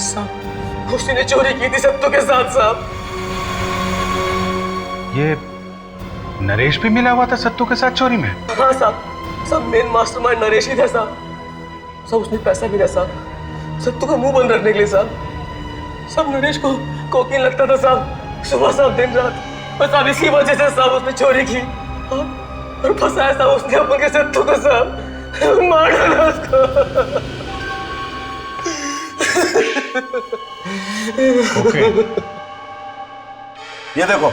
Speaker 7: साहब, उसने चोरी की थी सत्तू के साथ साहब।
Speaker 1: ये नरेश भी मिला हुआ था सत्तू के साथ चोरी में?
Speaker 7: हाँ साहब, सब मेन मास्टरमाइंड नरेश ही था साहब। सब उसने पैसा भी दिया साहब सत्तू का मुंह बंद रखने के लिए साहब। सब नरेश को कोकीन लगता था साहब, सुबह साहब दिन रात। बस अब इसी वजह से साहब उसने चोरी की और फंसाया साहब उसने अपन के सत्तू को साहब। मार डाला उसको।
Speaker 10: ये देखो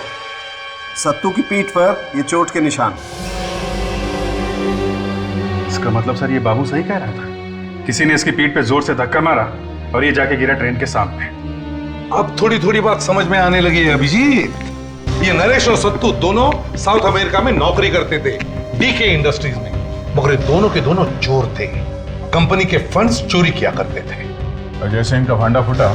Speaker 10: सत्तू की पीठ पर ये चोट के निशान।
Speaker 1: इसका मतलब सर ये बाबू सही कह रहा था, किसी ने इसकी पीठ पे जोर से धक्का मारा और ये जाके गिरा ट्रेन के सामने।
Speaker 4: अब थोड़ी थोड़ी बात समझ में आने लगी है अभिजीत। ये नरेश और सत्तू दोनों साउथ अमेरिका में नौकरी करते थे, डीके इंडस्ट्रीज में। मगर दोनों के दोनों चोर थे, कंपनी के फंड्स चोरी किया करते थे।
Speaker 3: और जैसे इनका भांडा फूटा,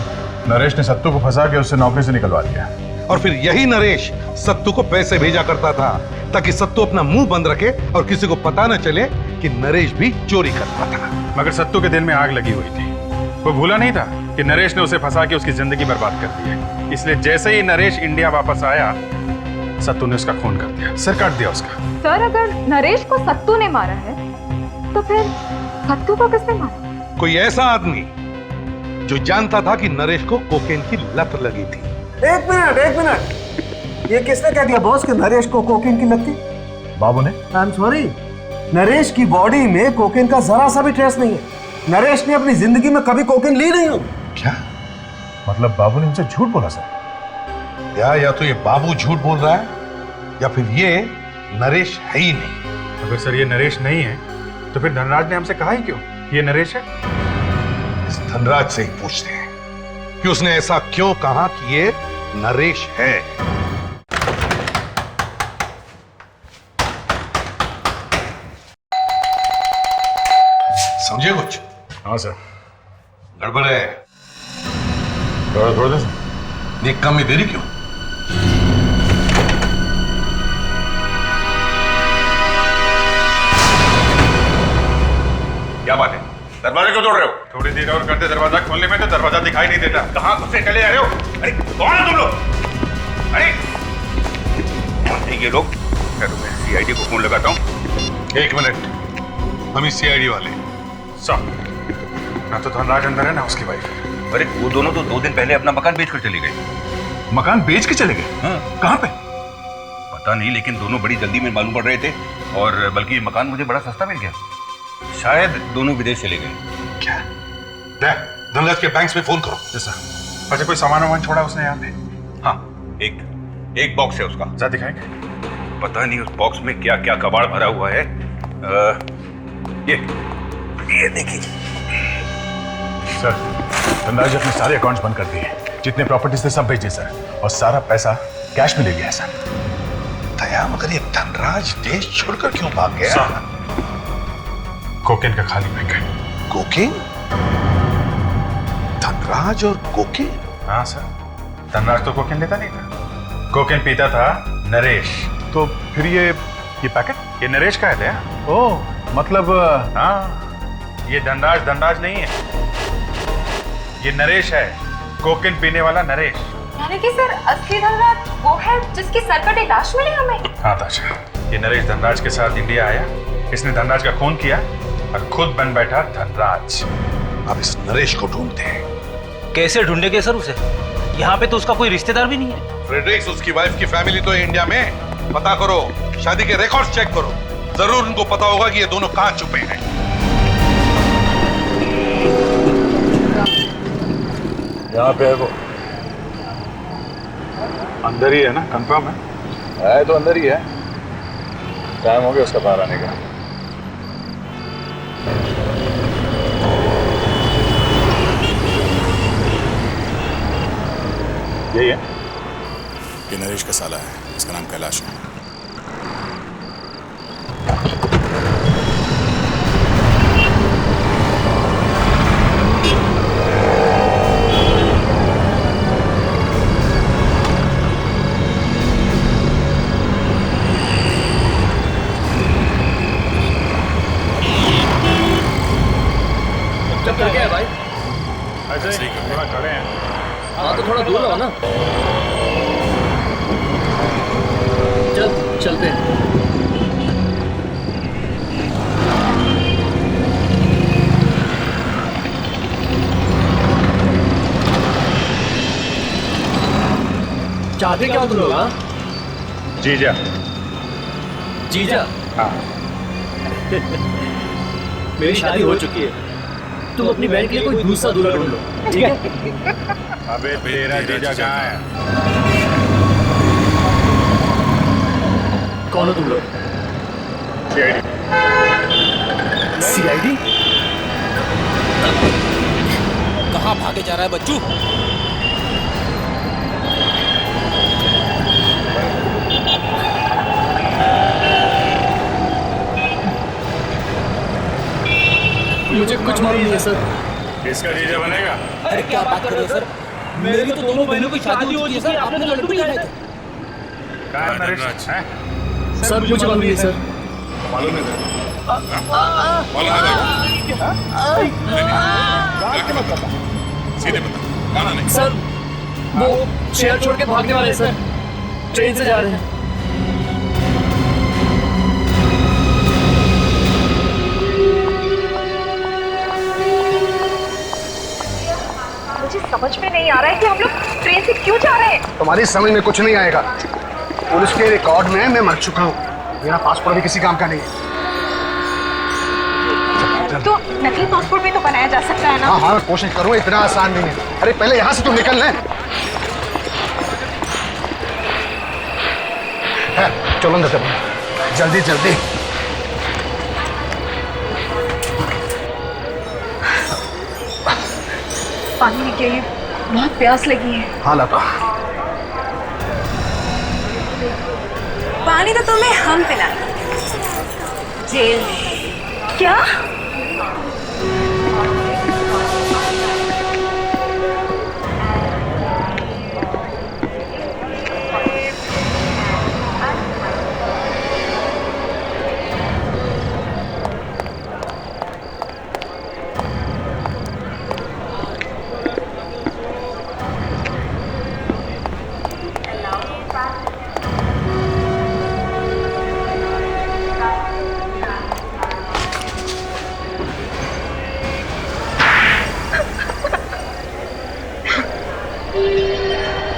Speaker 3: नरेश ने सत्तू को फंसा के उससे नौकरी से निकलवा दिया।
Speaker 4: और फिर यही नरेश सत्तू को पैसे भेजा करता था ताकि सत्तू अपना मुंह बंद रखे और किसी को पता न चले कि नरेश भी चोरी करता था।
Speaker 1: मगर सत्तू के दिल में आग लगी हुई थी, वो भूला नहीं था कि नरेश ने उसे फंसा के उसकी जिंदगी बर्बाद कर दी है। इसलिए जैसे ही नरेश इंडिया वापस आया, सत्तू ने उसका खून कर दिया, सिर काट दिया उसका।
Speaker 6: सर अगर नरेश को सत्तू ने मारा है तो फिर सत्तू को किसने मारा?
Speaker 4: कोई ऐसा आदमी जो जानता था कि नरेश को कोकेन की लत लगी थी।
Speaker 10: एक मिनट, ये किसने कह दिया बॉस कि नरेश को कोकेन की लत थी?
Speaker 3: बाबू ने।
Speaker 10: आई एम सॉरी, नरेश की बॉडी में कोकेन का जरा सा भी ट्रेस नहीं है। नरेश ने अपनी जिंदगी में कभी कोकेन ली नहीं हो।
Speaker 3: क्या मतलब बाबू ने उनसे झूठ बोला सर?
Speaker 4: या तो ये बाबू झूठ बोल रहा है या फिर ये नरेश है ही नहीं।
Speaker 1: अगर सर ये नरेश नहीं है तो फिर धनराज ने हमसे कहा ही क्यों ये नरेश है?
Speaker 4: इस धनराज से ही पूछते हैं कि उसने ऐसा क्यों कहा कि ये नरेश है। समझे कुछ?
Speaker 1: हाँ सर।
Speaker 4: गड़बड़ है।
Speaker 1: थोड़ा दे।
Speaker 4: नहीं, कम में देरी क्यों?
Speaker 3: क्या बात है? दरवाजे क्यों तोड़ रहे हो?
Speaker 1: थोड़ी देर और करते दरवाजा खोलने में तो दरवाजा दिखाई नहीं देता।
Speaker 3: कहाँ घुसे चले आ रहे हो? अरे कौन है तुम लोग? अरे ये लोग, मैं सीआईडी को फोन लगाता हूँ।
Speaker 4: 1 मिनट, हम ही सीआईडी वाले।
Speaker 1: सर, ना तो धनराज अंदर है ना उसकी वाइफ।
Speaker 3: अरे वो दोनों तो 2 दिन पहले अपना मकान बेच कर चले गए।
Speaker 1: मकान बेच के चले गए?
Speaker 3: हाँ।
Speaker 1: कहाँ पे?
Speaker 3: पता नहीं, लेकिन दोनों बड़ी जल्दी में मालूम पड़ रहे थे और बल्कि ये मकान मुझे बड़ा सस्ता मिल गया। शायद दोनों विदेश चले गए।
Speaker 4: क्या? धनराज के बैंक में फोन करो।
Speaker 1: सर, अच्छा कोई सामान वामान छोड़ा उसने यहाँ पे?
Speaker 3: हाँ, एक बॉक्स है उसका।
Speaker 1: जरा दिखाएंगे।
Speaker 3: पता नहीं उस बॉक्स में क्या क्या कबाड़ भरा हुआ है। ये देखिए
Speaker 1: सर, धनराज अपने सारे अकाउंट्स बंद कर दिए, जितने प्रॉपर्टीज थे सब बेचे सर, और सारा पैसा कैश में ले लिया है सर।
Speaker 4: दया, मगर ये धनराज देश छोड़कर क्यों भाग गया?
Speaker 1: कोकेन का खाली बैंक है।
Speaker 4: कोकेन? धनराज और कोकेन?
Speaker 1: हाँ सर, धनराज तो कोकेन लेता नहीं था, कोकेन पीता था नरेश। तो फिर ये पैकेट ये नरेश का है? ओह, मतलब हाँ, ये धनराज नहीं है, ये नरेश है, कोकेन पीने वाला नरेश।
Speaker 6: यानी कि सर असली धनराज वो है जिसकी सरकटे लाश मिली हमें?
Speaker 1: हाँ ताजा, ये नरेश धनराज के साथ इंडिया आया, इसने धनराज का खून किया और खुद बन बैठा धनराज।
Speaker 4: अब इस नरेश को ढूंढते हैं।
Speaker 11: कैसे ढूंढेंगे सर उसे? यहाँ पे तो उसका कोई रिश्तेदार भी नहीं है।
Speaker 4: फ्रेडरिक्स, उसकी वाइफ की फैमिली तो है इंडिया में। पता करो, शादी के रिकॉर्ड्स चेक करो, जरूर उनको पता होगा कि ये दोनों कहाँ छुपे हैं।
Speaker 1: यहाँ पे है वो, अंदर ही है ना? कंफर्म है तो अंदर ही है। टाइम हो गया उसका बाहर आने का। यही है?
Speaker 14: ये नरेश का साला है, इसका नाम कैलाश है।
Speaker 7: चक्कर क्या है भाई?
Speaker 1: ऐसे ही थोड़ा खड़े हैं।
Speaker 7: हाँ तो थोड़ा दूर रहो ना। चलते हैं। चाहते क्या हो तुम लोग? हाँ,
Speaker 1: जीजा।
Speaker 7: जीजा?
Speaker 1: हाँ।
Speaker 7: मेरी शादी हो चुकी है, तुम अपनी बहन के लिए कोई दूसरा दूल्हा ढूंढ लो, ठीक है?
Speaker 1: अबे तेरा जीजा कहाँ है?
Speaker 7: कौन हो तुम लोग? सीआईडी?
Speaker 11: कहाँ भागे जा रहा है बच्चू?
Speaker 7: मुझे कुछ मालूम नहीं है सर।
Speaker 1: इसका जीजा बनेगा?
Speaker 11: अरे क्या बात कर रहे हो सर? मेरी तो दोनों बहनों की शादी हो चुकी है सर, आपने तो लड्डू भी खाए थे।
Speaker 1: कहाँ है नरेश?
Speaker 7: सर मुझे मालूम नहीं है सर।
Speaker 3: मालूम नहीं सीधे बता, कहाँ नहीं?
Speaker 7: सर वो शहर छोड़ के भागने वाले हैं सर, ट्रेन से जा रहे हैं।
Speaker 2: मुझे समझ में नहीं आ रहा है कि हम लोग ट्रेन से क्यों जा रहे हैं।
Speaker 10: तुम्हारी समझ में कुछ नहीं आएगा। पुलिस के रिकॉर्ड में मैं मर चुका हूँ, मेरा पासपोर्ट भी किसी काम का नहीं है।
Speaker 2: तो नकली पासपोर्ट भी तो बनाया जा सकता है ना?
Speaker 10: हाँ हाँ, कोशिश करूँ, इतना आसान नहीं है। अरे पहले यहाँ से तुम निकल लें। चलो अंदर जल्दी जल्दी।
Speaker 2: पानी लेके आइए, बहुत प्यास लगी है।
Speaker 10: हाँ लाता।
Speaker 6: पानी तो तुम्हें हम पिलाएंगे जेल में।
Speaker 2: क्या?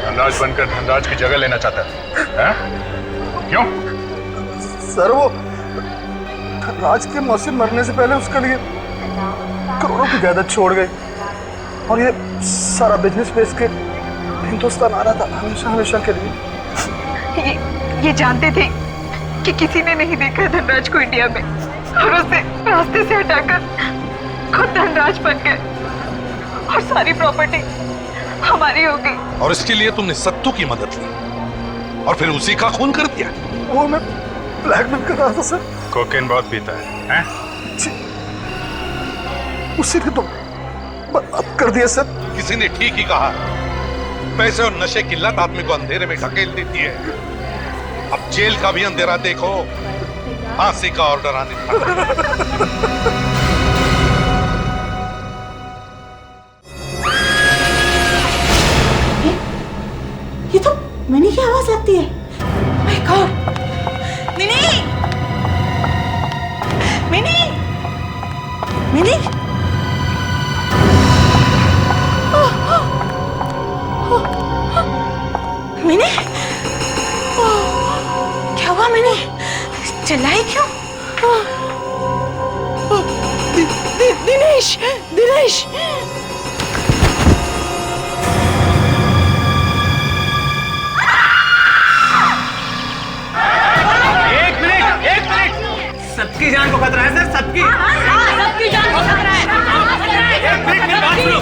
Speaker 3: धनराज बनकर धनराज की जगह लेना चाहता है? क्यों?
Speaker 10: सर वो राज के मौसी मरने से पहले उसके लिए करोड़ों की जायदाद छोड़ गई और ये सारा बिजनेस बेच के हिंदुस्तान आ रहा था हमेशा हमेशा के लिए।
Speaker 2: ये जानते थे कि किसी ने नहीं देखा है धनराज को इंडिया में और उसे रास्ते से हटाकर खुद धनराज बन गए और सारी प्रॉपर्टी हमारी हो गई।
Speaker 4: और इसके लिए तुमने सत्तू की मदद ली और फिर उसी का खून कर दिया।
Speaker 10: वो मैं ब्लैकमेल कर रहा था सर।
Speaker 1: कोकेन बहुत पीता है?
Speaker 10: उसी ने तो बर्बाद कर दिया सर।
Speaker 4: किसी ने ठीक ही कहा, पैसे और नशे की लत आदमी को अंधेरे में ढकेल देती है। अब जेल का भी अंधेरा देखो, फांसी का ऑर्डर आने था।
Speaker 8: ये तो मिनी की आवाज लगती है। My God, mini, mini, mini, mini, क्या हुआ मिनी? चिल्लाई क्यों? दिनेश, दिनेश,
Speaker 11: सबकी जान को खतरा है सर, सबकी
Speaker 8: सबकी जान को खतरा है।
Speaker 11: एक मिनट मेरी बात सुनो।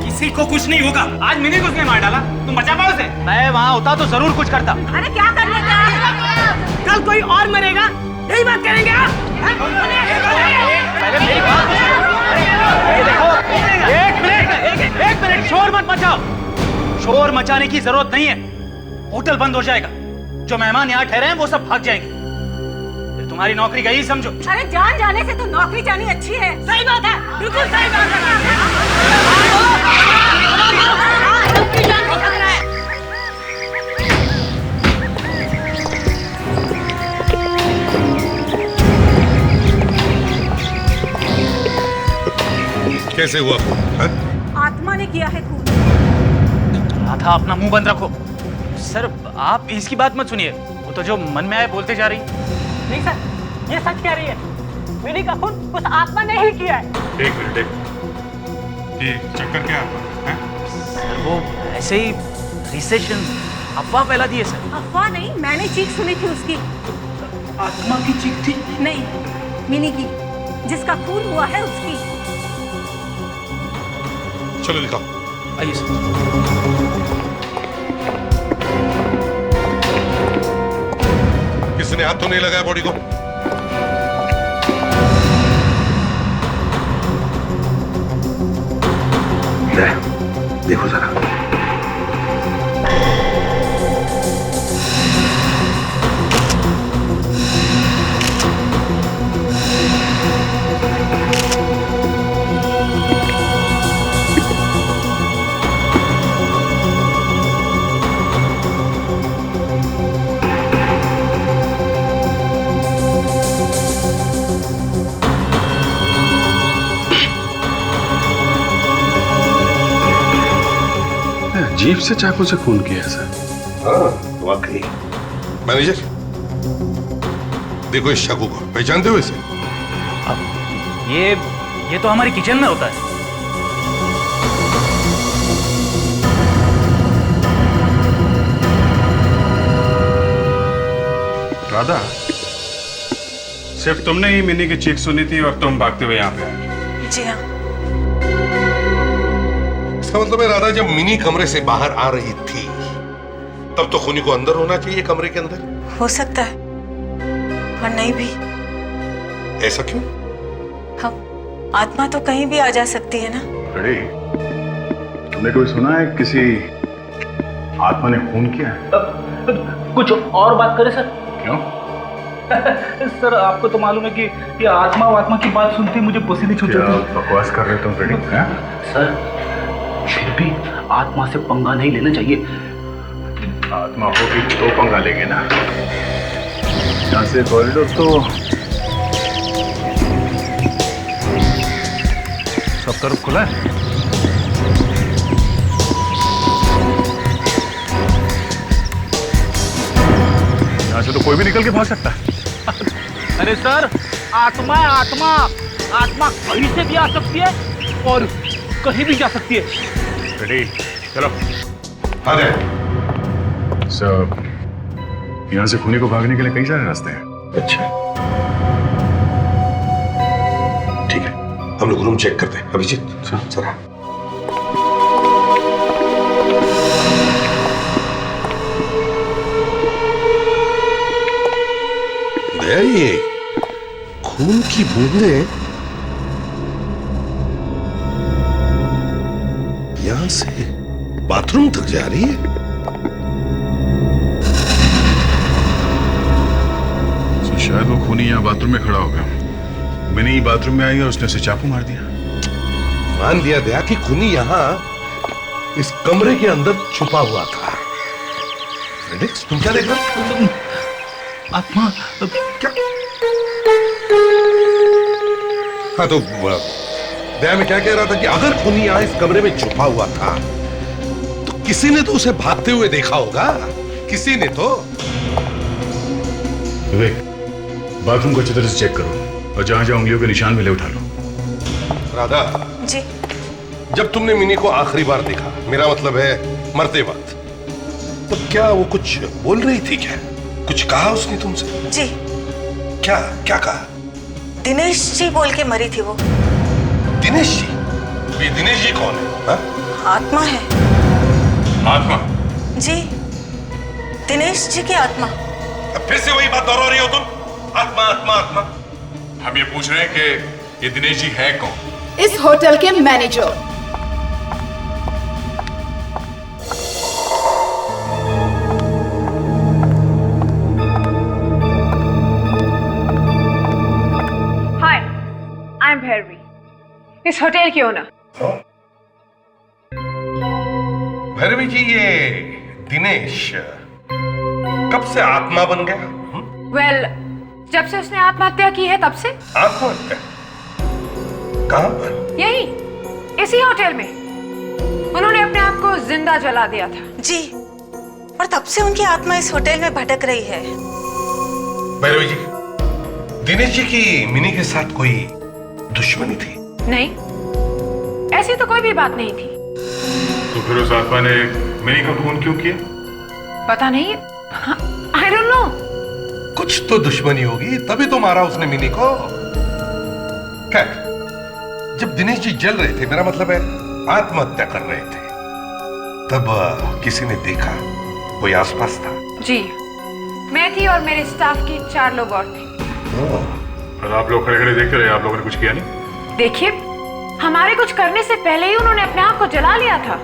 Speaker 11: किसी को कुछ नहीं होगा। आज मिनी को उसने मार डाला, तुम बचा पाओ उसे? मैं वहाँ होता तो जरूर कुछ करता।
Speaker 8: अरे क्या कर लेते हैं? कल कोई और मरेगा, यही बात करेंगे आप?
Speaker 11: पहले मेरी बात देखो। एक मिनट शोर मत मचाओ। शोर मचाने की जरूरत नहीं है, होटल बंद हो जाएगा। जो मेहमान यहाँ ठहरे हैं वो सब भाग जाएंगे, तुम्हारी नौकरी गई समझो।
Speaker 8: अरे जान जाने से तो नौकरी जानी अच्छी है। सही बात है, बिल्कुल सही बात है। सबकी जान को खतरा है।
Speaker 4: कैसे हुआ खून?
Speaker 8: आत्मा ने किया है खून।
Speaker 11: था अपना मुंह बंद रखो। सर आप इसकी बात मत सुनिए, वो तो जो मन में आए बोलते जा रही।
Speaker 7: नहीं सर, ये सच कह रही है। मिनी का खून उस आत्मा ने ही किया है।
Speaker 3: एक मिनट, ये चक्कर क्या है?
Speaker 11: सर वो ऐसे ही रिसेशन अफवाह फैला दी है सर।
Speaker 8: अफवाह नहीं, मैंने चीख सुनी थी उसकी।
Speaker 11: आत्मा की चीख थी?
Speaker 8: नहीं, मिनी की, जिसका खून हुआ है उसकी।
Speaker 4: चलो दिखाओ।
Speaker 11: आइए सर।
Speaker 4: किसने हाथ तो नहीं लगाया बॉडी को? देखो जरा।
Speaker 1: अजीब से चाकू से खून किया सर।
Speaker 4: हाँ वाकई। मैनेजर देखो इस चाकू को, पहचानते हो इसे?
Speaker 11: ये तो हमारी किचन में होता है।
Speaker 1: राधा, सिर्फ तुमने ही मिनी की चीख सुनी थी और तुम भागते हुए यहाँ पे आए?
Speaker 2: जी हाँ।
Speaker 4: इसका मतलब है राधा, जब मिनी कमरे से बाहर आ रही थी तब तो खूनी को अंदर होना चाहिए, कमरे के अंदर।
Speaker 2: हो सकता है, और नहीं भी।
Speaker 4: ऐसा क्यों?
Speaker 2: हम आत्मा तो कहीं भी आ जा सकती है ना।
Speaker 3: रेडी, तुमने कभी सुना है किसी आत्मा ने खून किया है?
Speaker 11: कुछ और बात करें सर?
Speaker 3: क्यों?
Speaker 11: सर आपको तो मालूम है कि ये आत्मा की बात सुनती मुझे पसीने छूट जाते हैं।
Speaker 3: बकवास कर रहे हो तुम रेडी?
Speaker 11: सर फिर भी आत्मा से पंगा नहीं लेना चाहिए।
Speaker 3: आत्मा होगी तो पंगा लेंगे ना। यहाँ से कॉरिडोर तो सब तरफ खुला है। यहाँ से तो कोई भी निकल के भाग सकता है।
Speaker 11: अरे सर, आत्मा है आत्मा। आत्मा कहीं से भी आ सकती है और कहीं भी जा सकती है।
Speaker 3: रेडी, चलो।
Speaker 4: अरे
Speaker 3: सब यहाँ से खूनी को भागने के लिए कई सारे रास्ते हैं।
Speaker 4: अच्छा, ठीक है, हम लोग रूम चेक करते हैं। अभिजीत जरा। दया, ये खून की बूंदें यहां से बाथरूम तक जा रही है।
Speaker 3: शायद वो खूनी यहाँ बाथरूम में खड़ा होगा। मिनी बाथरूम में आई और उसने उसे चाकू मार दिया।
Speaker 4: मान लिया दया कि खूनी यहाँ इस कमरे के अंदर छुपा हुआ था। फ्रेडिक्स, तुम क्या देख रहे हो?
Speaker 11: आत्मा
Speaker 4: क्या? हाँ तो दया, मैं क्या कह रहा था कि अगर खूनी यहाँ इस कमरे में छुपा हुआ था तो किसी ने तो उसे भागते हुए देखा होगा। किसी ने तो।
Speaker 3: विवेक, बाथरूम को अच्छी तरह से चेक करो और जहां जहां उंगलियों के निशान मिले उठा लो।
Speaker 4: राधा
Speaker 2: जी,
Speaker 4: जब तुमने मिनी को आखिरी बार देखा, मेरा मतलब है मरते वक्त, तो क्या वो कुछ बोल रही थी? क्या कुछ कहा उसने तुमसे?
Speaker 2: जी।
Speaker 4: क्या क्या कहा?
Speaker 2: दिनेश जी बोल के मरी थी वो।
Speaker 4: दिनेश जी? ये दिनेश जी कौन है? हा?
Speaker 2: आत्मा है।
Speaker 3: आत्मा?
Speaker 2: जी, दिनेश जी की आत्मा।
Speaker 4: अब फिर से वही बात दोहरा रही हो तुम। आत्मा आत्मा आत्मा।
Speaker 3: हम ये पूछ रहे हैं कि ये दिनेश जी है कौन?
Speaker 8: इस होटल के manager.
Speaker 2: Hi, I am Bhairavi, इस होटल की ओनर।
Speaker 4: भैरवी जी, ये दिनेश कब से आत्मा बन गया?
Speaker 2: वेल, जब से उसने आत्महत्या की है तब से।
Speaker 4: आत्महत्या? कहां पर?
Speaker 2: यही, इसी होटल में। उन्होंने अपने आप को जिंदा जला दिया था। जी, और तब से उनकी आत्मा इस होटल में भटक रही है।
Speaker 4: भैरवी जी, दिनेश जी की मिनी के साथ कोई दुश्मनी थी?
Speaker 2: नहीं, ऐसी तो कोई भी बात नहीं थी।
Speaker 3: तो फिर उस आत्मा ने मिनी का खून क्यों किया?
Speaker 2: पता नहीं, आई डोंट नो।
Speaker 4: कुछ तो दुश्मनी होगी, तभी तो मारा उसने मिनी को। खैर, जब दिनेश जी जल रहे थे, मेरा मतलब है आत्महत्या कर रहे थे, तब किसी ने देखा? कोई आसपास था?
Speaker 2: जी, मैं थी और मेरे स्टाफ की 4 लोग और थे।
Speaker 3: और आप लोग खड़े खड़े देखते रहे, आप लोगों ने कुछ किया नहीं?
Speaker 2: देखिए, हमारे कुछ करने से पहले ही उन्होंने अपने आप को जला लिया था।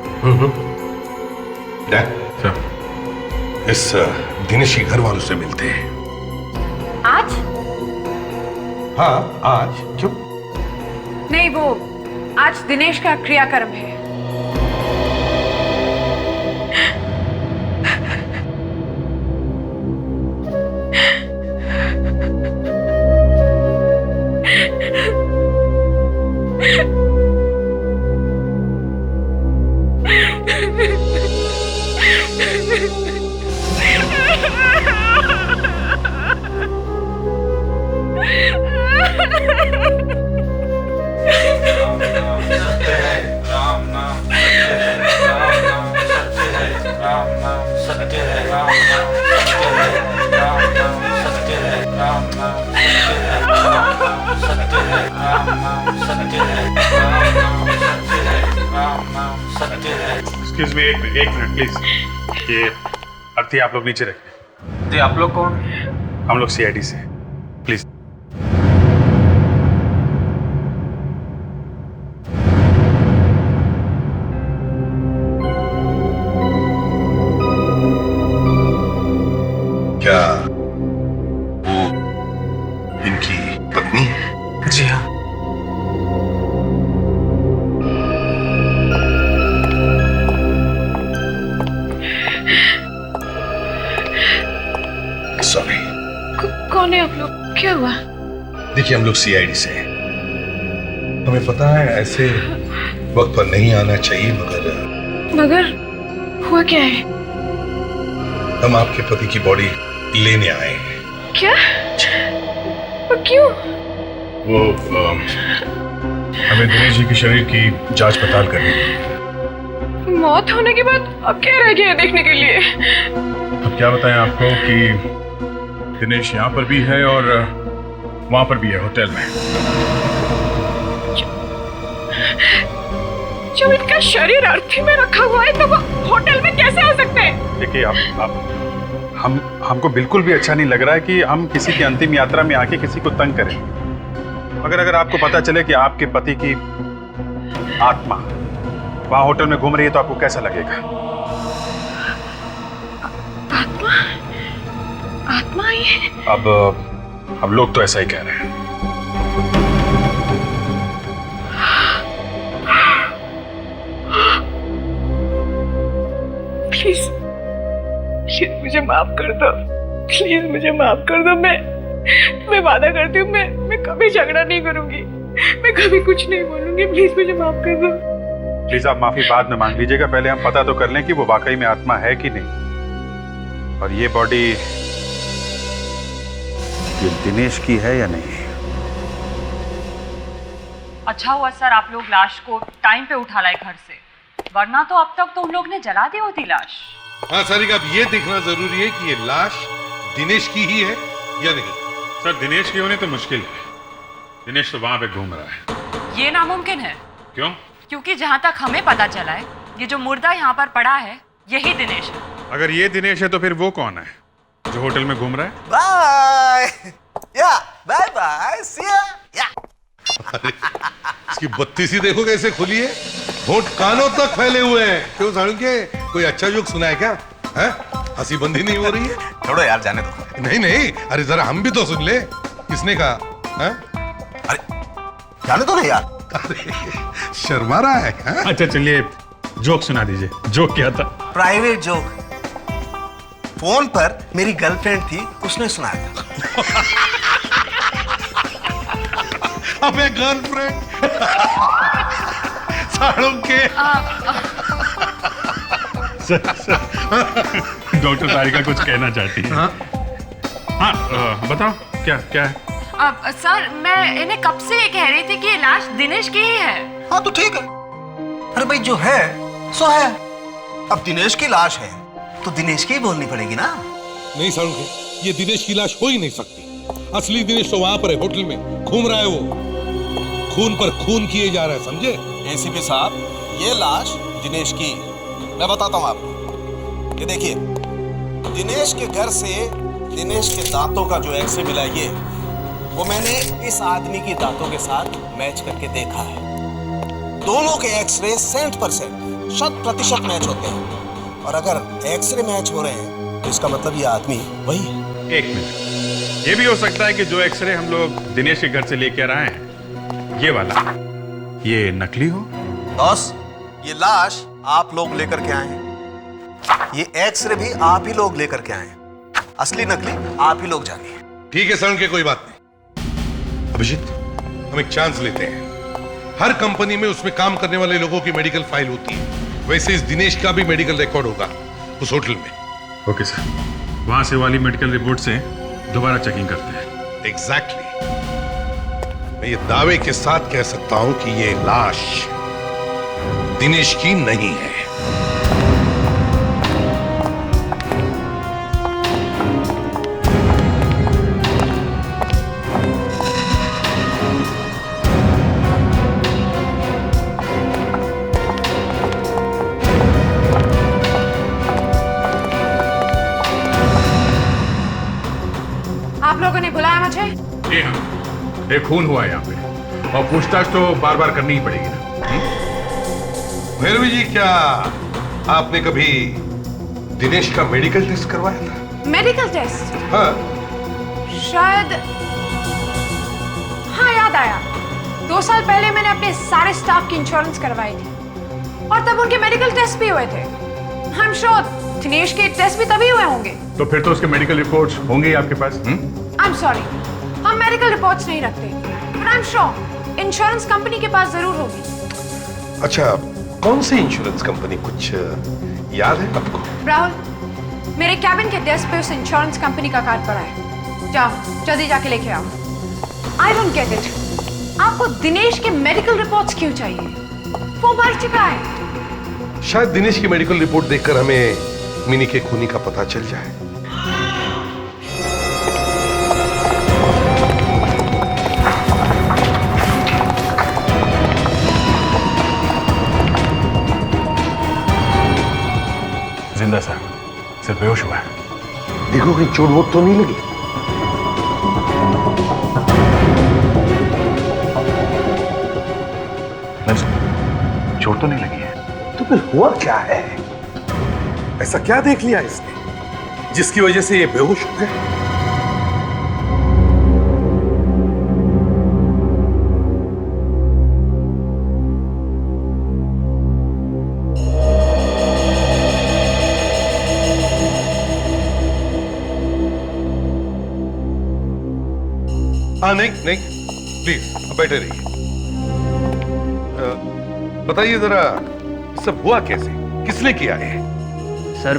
Speaker 4: इस दिनेश के घर वालों से मिलते हैं।
Speaker 2: आज?
Speaker 4: हाँ, आज। क्यों?
Speaker 2: नहीं, वो आज दिनेश का क्रियाकर्म है।
Speaker 11: सत्य है, राम नाम सत्य है, राम नाम सत्य
Speaker 1: एक्सक्यूज मी, एक मिनट प्लीज। ये अर्थी आप लोग नीचे रखें।
Speaker 5: जी आप लोग कौन?
Speaker 1: हम लोग सीआईडी से, प्लीज।
Speaker 4: क्या वो इनकी पत्नी है?
Speaker 5: जी हाँ।
Speaker 4: सॉरी।
Speaker 2: कौन है आप लोग? क्या हुआ?
Speaker 4: देखिए हम लोग सीआईडी से हैं। हमें पता है ऐसे वक्त पर नहीं आना चाहिए,
Speaker 2: मगर हुआ क्या है?
Speaker 4: हम आपके पति की बॉडी लेने आए हैं।
Speaker 2: क्या? और क्यों?
Speaker 3: वो हमें दिनेश जी के शरीर की जांच पड़ताल करनी है।
Speaker 2: मौत होने के बाद अब क्या रह गया है देखने के लिए?
Speaker 3: अब क्या बताएं आपको कि दिनेश यहाँ पर भी है और वहां पर भी है, होटल में।
Speaker 2: जब इनका शरीर अर्थी में रखा हुआ है तो वो होटल में कैसे हो सकते हैं?
Speaker 1: देखिए हमको बिल्कुल भी अच्छा नहीं लग रहा है कि हम किसी की अंतिम यात्रा में आके किसी को तंग करें। अगर आपको पता चले कि आपके पति की आत्मा वहां होटल में घूम रही है तो आपको कैसा लगेगा?
Speaker 2: आत्मा? आत्मा आई है?
Speaker 1: अब लोग तो ऐसा ही कह रहे हैं।
Speaker 2: प्लीज मुझे माफ कर दो। प्लीज मुझे माफ कर दो। मैं वादा करती हूँ मैं कभी झगड़ा नहीं करूंगी। मैं कभी कुछ नहीं बोलूंगी। प्लीज मुझे माफ कर दो।
Speaker 1: प्लीज आप माफी बाद में मांग लीजिएगा, पहले हम पता तो कर लें कि वो वाकई में आत्मा है कि नहीं, और ये बॉडी ये दिनेश की है या नहीं।
Speaker 15: अच्छा हुआ सर आप लोग लाश को टाइम पे उठा लाए घर से, वरना तो अब तक तुम लोग ने जला दी होती लाश।
Speaker 4: हाँ सारिका, अब ये देखना जरूरी है कि ये लाश दिनेश की ही है या नहीं।
Speaker 1: सर दिनेश की होनी तो मुश्किल है। दिनेश तो वहां पे घूम रहा है।
Speaker 15: ये नामुमकिन है।
Speaker 1: क्यों?
Speaker 15: क्योंकि जहाँ तक हमें पता चला है ये जो मुर्दा यहाँ पर पड़ा है यही दिनेश है।
Speaker 1: अगर ये दिनेश है तो फिर वो कौन है जो होटल में घूम रहा है?
Speaker 10: बाय या बाय बाय सी या।
Speaker 4: अरे इसकी बत्ती सी देखो कैसे खुली है, होंठ कानों तक फैले हुए हैं। क्यों सालुंके, कोई अच्छा जोक सुना है क्या? हैं? हंसी बंदी नहीं हो रही है?
Speaker 3: छोड़ो यार, जाने दो।
Speaker 4: नहीं, अरे जरा हम भी तो सुन ले। किसने कहा? हैं?
Speaker 3: अरे जाने दो ना यार।
Speaker 4: अरे शर्मा रहा है, हैं?
Speaker 1: अच्छा चलिए जोक सुना दीजिए। जोक क्या था?
Speaker 10: Private joke. फोन पर मेरी गर्लफ्रेंड थी, उसने सुनाया था।
Speaker 4: अबे गर्लफ्रेंड सालुंके।
Speaker 1: डॉक्टर तारिका कुछ कहना चाहती है। हाँ बताओ क्या है?
Speaker 15: अब सर मैं इन्हें कब से ये कह रही थी कि ये लाश दिनेश की ही है।
Speaker 10: हाँ तो ठीक है। अरे भाई जो है सो है। अब दिनेश की लाश है तो दिनेश की ही बोलनी पड़ेगी ना।
Speaker 4: नहीं सालुंके, ये दिनेश की लाश हो ही नहीं सकती। असली दिनेश तो वहां पर है, होटल में घूम रहा है। वो खून पर खून किए जा रहा है, समझे?
Speaker 16: एसीपी साहब, ये लाश दिनेश की है। मैं बताता हूँ आपको। ये देखिए, दिनेश के घर से दिनेश के दांतों का जो एक्सरे मिला ये वो मैंने इस आदमी की दांतों के साथ मैच करके देखा है। दोनों के एक्सरे 100% 100% मैच होते हैं। और अगर एक्सरे मैच हो रहे हैं तो इसका मतलब ये आदमी वही है।
Speaker 1: एक मिनट, ये भी हो सकता है कि जो एक्सरे हम लोग दिनेश के घर से लेकर आए हैं ये वाला, ये नकली हो।
Speaker 16: बॉस, ये लाश आप लोग लेकर के आए हैं, ये एक्सरे भी आप ही लोग लेकर के आए हैं। असली नकली आप ही लोग जानिए।
Speaker 4: ठीक है सालुंके, कोई बात नहीं। अभिजीत, हम एक चांस लेते हैं। हर कंपनी में उसमें काम करने वाले लोगों की मेडिकल फाइल होती है, वैसे इस दिनेश का भी मेडिकल रिकॉर्ड होगा उस होटल में।
Speaker 1: ओके सर, वहां से वाली मेडिकल रिपोर्ट से दोबारा चेकिंग करते हैं।
Speaker 4: एग्जैक्टली। मैं ये दावे के साथ कह सकता हूं कि ये लाश दिनेश की नहीं है।
Speaker 8: बताया मुझे?
Speaker 4: जी हाँ, एक खून हुआ है यहाँ पे और पूछताछ तो बार बार करनी ही पड़ेगी ना। भैरवी जी, क्या आपने कभी दिनेश का मेडिकल टेस्ट करवाया था?
Speaker 8: Medical test?
Speaker 4: हाँ।
Speaker 8: शायद, हाँ याद आया। 2 साल पहले मैंने अपने सारे स्टाफ की इंश्योरेंस करवाई थी और तब उनके मेडिकल टेस्ट भी हुए थे। आई एम श्योर दिनेश के टेस्ट भी तभी हुए होंगे।
Speaker 4: तो फिर तो उसके मेडिकल रिपोर्ट्स होंगे ही आपके पास।
Speaker 8: आई एम सॉरी, हम मेडिकल रिपोर्ट्स नहीं रखते, but I am sure insurance company के पास जरूर होगी।
Speaker 4: अच्छा, कौन सी इंश्योरेंस कंपनी, कुछ याद है आपको?
Speaker 8: राहुल, मेरे कैबिन के डेस्क पे उस इंश्योरेंस कंपनी का कार्ड पड़ा है। जाओ जल्दी जाके लेके आओ। आई डोंट गेट इट, आपको दिनेश के मेडिकल रिपोर्ट्स क्यों चाहिए? वो मर चुका है।
Speaker 4: शायद दिनेश की मेडिकल रिपोर्ट देखकर हमें मिनी के खूनी का पता चल जाए।
Speaker 3: जिंदा सर, सिर्फ बेहोश हुआ है।
Speaker 4: देखो कहीं चोट वोट तो नहीं लगी?
Speaker 3: चोट तो नहीं लगी है।
Speaker 4: तो फिर हुआ क्या है? ऐसा क्या देख लिया इसने जिसकी वजह से ये बेहोश हो गए? हाँ, नहीं नहीं, प्लीज बैठे रहिए। बताइए जरा, सब हुआ कैसे, किसने किया है?
Speaker 9: सर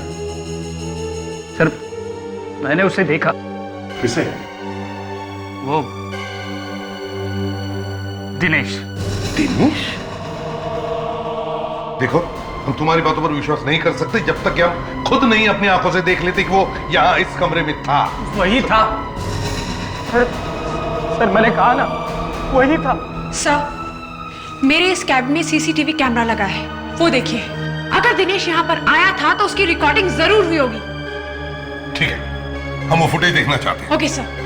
Speaker 9: मैंने उसे देखा।
Speaker 4: किसे?
Speaker 9: वो दिनेश।
Speaker 4: दिनेश? देखो, हम तुम्हारी बातों पर विश्वास नहीं कर सकते जब तक कि हम खुद नहीं अपनी आंखों से देख लेते कि वो यहाँ इस कमरे में था।
Speaker 7: वही था सर, मैंने कहा ना, वही था।
Speaker 8: सर, मेरे इस कैबिन में सीसीटीवी कैमरा लगा है, वो देखिए। अगर दिनेश यहाँ पर आया था तो उसकी रिकॉर्डिंग जरूर हुई होगी।
Speaker 4: ठीक है, हम वो फुटेज देखना चाहते हैं।
Speaker 8: Okay sir.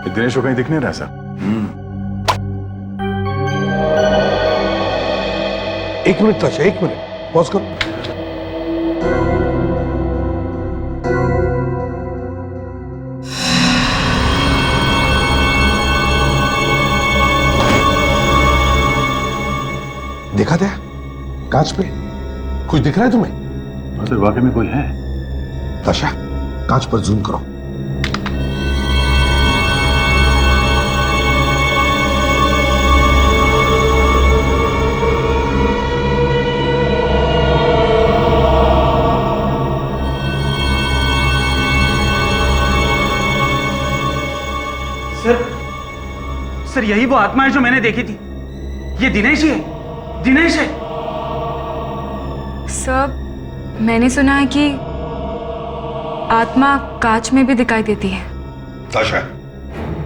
Speaker 3: दिनेश को कहीं दिख नहीं रहा सर।
Speaker 4: एक मिनट ताशा, एक मिनट, पॉज करो। देखा था कांच पे कुछ दिख रहा है तुम्हें?
Speaker 3: सर वाकई में कोई है।
Speaker 4: ताशा, कांच पर जूम करो।
Speaker 11: सर यही वो आत्मा है जो मैंने देखी थी। ये दिनेश ही है, दिनेश है।
Speaker 6: सर, मैंने सुना है कि आत्मा कांच में भी दिखाई देती है।
Speaker 4: ताशा,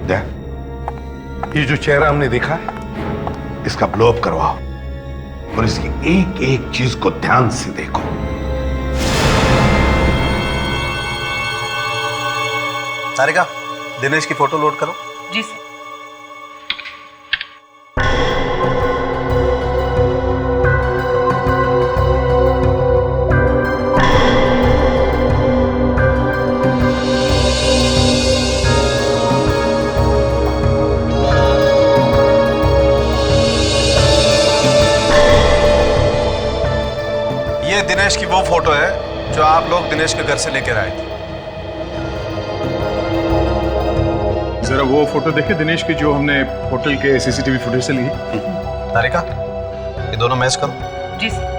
Speaker 4: देख, ये जो चेहरा हमने देखा है, इसका ब्लो अप करवाओ और इसकी एक एक चीज को ध्यान से देखो।
Speaker 16: सारिका, दिनेश की फोटो लोड करो।
Speaker 15: जी सर।
Speaker 16: ये दिनेश की वो फोटो है जो आप लोग दिनेश के घर से लेकर आए थे।
Speaker 3: जरा वो फोटो देखिए दिनेश की, जो हमने होटल के सीसीटीवी फुटेज से ली।
Speaker 16: तारिका, ये दोनों मैच करो।
Speaker 15: जी सर।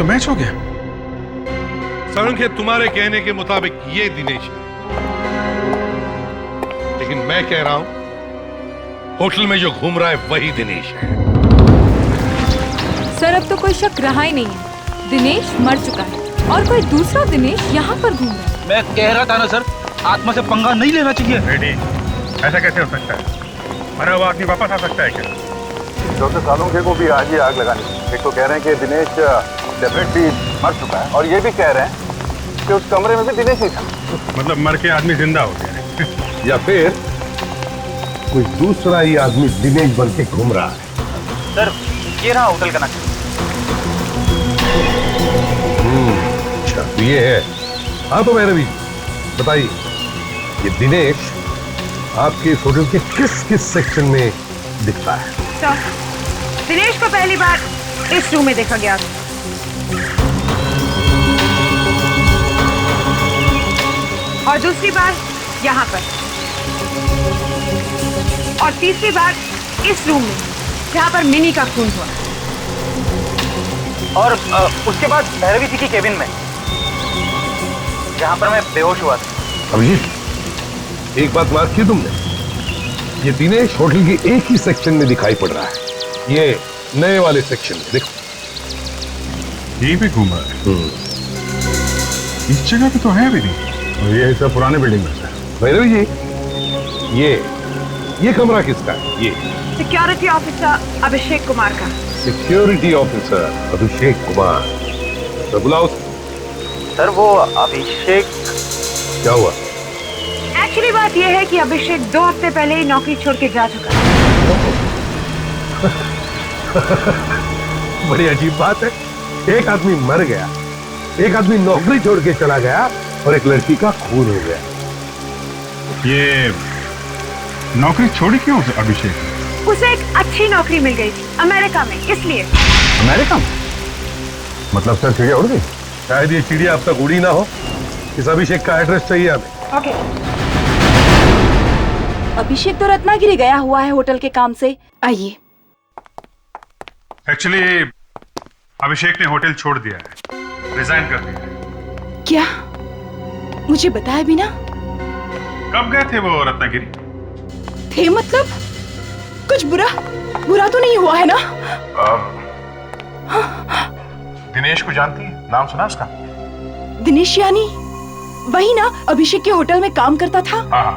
Speaker 1: मैच हो गया।
Speaker 4: संख्य तुम्हारे कहने के मुताबिक ये दिनेश है, लेकिन मैं कह रहा हूं होटल में जो घूम रहा है वही दिनेश है।
Speaker 6: सर अब तो कोई शक रहा ही नहीं है, दिनेश मर चुका है और कोई दूसरा दिनेश यहाँ पर घूम रहा है।
Speaker 11: मैं कह रहा था ना सर, आत्मा से पंगा नहीं लेना चाहिए।
Speaker 1: रेडी, ऐसा कैसे हो सकता है? मरा हुआ आदमी वापस आ सकता है क्या?
Speaker 3: डॉक्टर सालुंखे को भी आज ही आग लगानी। एक तो कह रहे हैं कि दिनेश डेफिनेटली मर चुका है, और ये भी कह रहे हैं कि उस कमरे में भी दिनेश ही था।
Speaker 1: मतलब मर के आदमी जिंदा हो गया
Speaker 4: या फिर कोई दूसरा ही आदमी दिनेश बन के घूम रहा है।
Speaker 11: सर ये रहा होटल का नक्शा।
Speaker 4: अच्छा तो ये है। हाँ तो भैरवी बताइए, ये दिनेश आपके इस होटल के किस किस सेक्शन में दिखता है?
Speaker 8: तो दिनेश को पहली बार इस रूम में देखा गया था, और दूसरी बार यहाँ पर, और तीसरी बार इस रूम में जहाँ पर मिनी का खून हुआ,
Speaker 11: और उसके बाद भैरवी जी की केबिन में जहाँ पर मैं बेहोश हुआ था।
Speaker 4: अभिजीत एक बात मार्क की तुमने, ये दिनेश होटल की एक ही सेक्शन में दिखाई पड़ रहा है, ये नए वाले सेक्शन में। देखो
Speaker 1: ये भी घूम रहा है। इस जगह पे तो है भी नहीं, और ये सब पुराने बिल्डिंग में है।
Speaker 4: भैरवी जी ये कमरा किसका है? ये
Speaker 8: सिक्योरिटी ऑफिसर अभिषेक कुमार का।
Speaker 4: सिक्योरिटी ऑफिसर अभिषेक कुमार, तो बुलाओ।
Speaker 11: सर वो अभिषेक
Speaker 4: क्या हुआ?
Speaker 8: एक्चुअली बात यह है कि अभिषेक 2 हफ्ते पहले ही नौकरी छोड़ के जा चुका है।
Speaker 4: बड़ी अजीब बात है, एक आदमी मर गया, एक आदमी नौकरी छोड़ के चला गया, और एक लड़की का खून हो गया।
Speaker 1: ये नौकरी छोड़ी क्यों अभिषेक?
Speaker 8: उसे एक अच्छी नौकरी मिल गई थी अमेरिका में, इसलिए।
Speaker 4: अमेरिका में? मतलब सर चिड़िया उड़ गई? शायद ये चिड़िया अब तक उड़ी ना हो। इस अभिषेक का एड्रेस चाहिए हमें।
Speaker 8: ओके।
Speaker 17: अभिषेक तो रत्नागिरी गया हुआ है होटल के काम से। आइए।
Speaker 1: एक्चुअली अभिषेक ने होटल छोड़ दिया है, रिजाइन कर दिया है।
Speaker 17: क्या? मुझे बताया भी ना।
Speaker 1: कब गए थे वो रत्नागिरी?
Speaker 17: थे मतलब कुछ बुरा तो नहीं हुआ है ना?
Speaker 3: दिनेश को जानती है? नाम सुना उसका?
Speaker 17: दिनेश यानी वही ना, अभिषेक के होटल में काम करता था।
Speaker 3: हाँ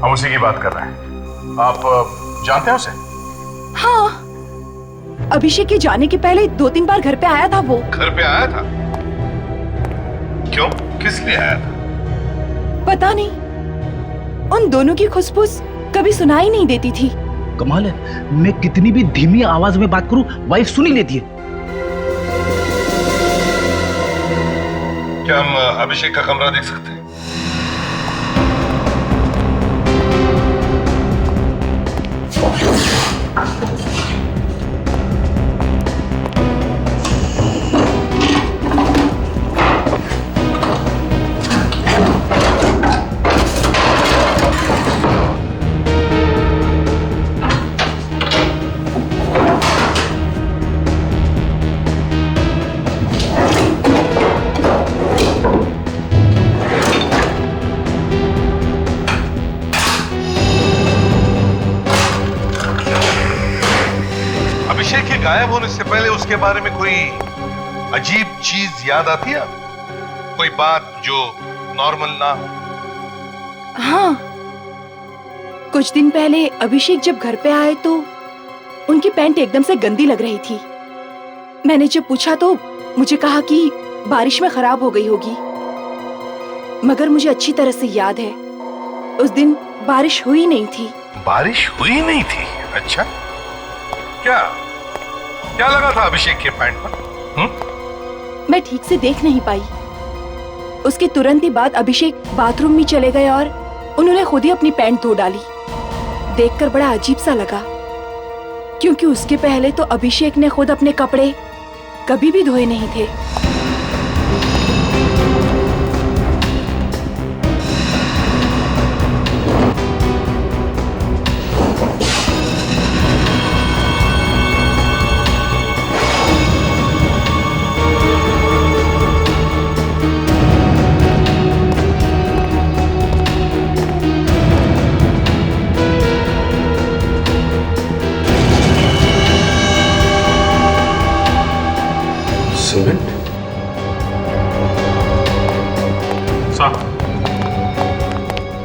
Speaker 3: हम उसी की बात कर रहे हैं। आप जानते हैं उसे?
Speaker 17: हाँ, अभिषेक के जाने के पहले 2-3 बार घर पे आया था वो।
Speaker 3: घर पे आया था? क्यों? किस लिए आया था?
Speaker 17: पता नहीं, उन दोनों की खुशबूस कभी सुनाई नहीं देती थी।
Speaker 11: कमाल है, मैं कितनी भी धीमी आवाज में बात करूं वाइफ सुन ही लेती है।
Speaker 3: क्या हम अभिषेक का कमरा देख सकते हैं? अभिषेक के गायब होने से पहले उसके बारे में कोई अजीब चीज याद आती है? कोई बात जो नॉर्मल ना हो?
Speaker 17: हाँ, कुछ दिन पहले अभिषेक जब घर पे आए तो उनकी पैंट एकदम से गंदी लग रही थी। मैंने जब पूछा तो मुझे कहा कि बारिश में खराब हो गई होगी, मगर मुझे अच्छी तरह से याद है उस दिन बारिश हुई नहीं थी।
Speaker 3: बारिश हुई नहीं थी? अच्छा, क्या क्या लगा था अभिषेक के पैंट पर?
Speaker 17: मैं ठीक से देख नहीं पाई। उसके तुरंत ही बाद अभिषेक बाथरूम में चले गए और उन्होंने खुद ही अपनी पैंट धो डाली। देखकर बड़ा अजीब सा लगा, क्योंकि उसके पहले तो अभिषेक ने खुद अपने कपड़े कभी भी धोए नहीं थे।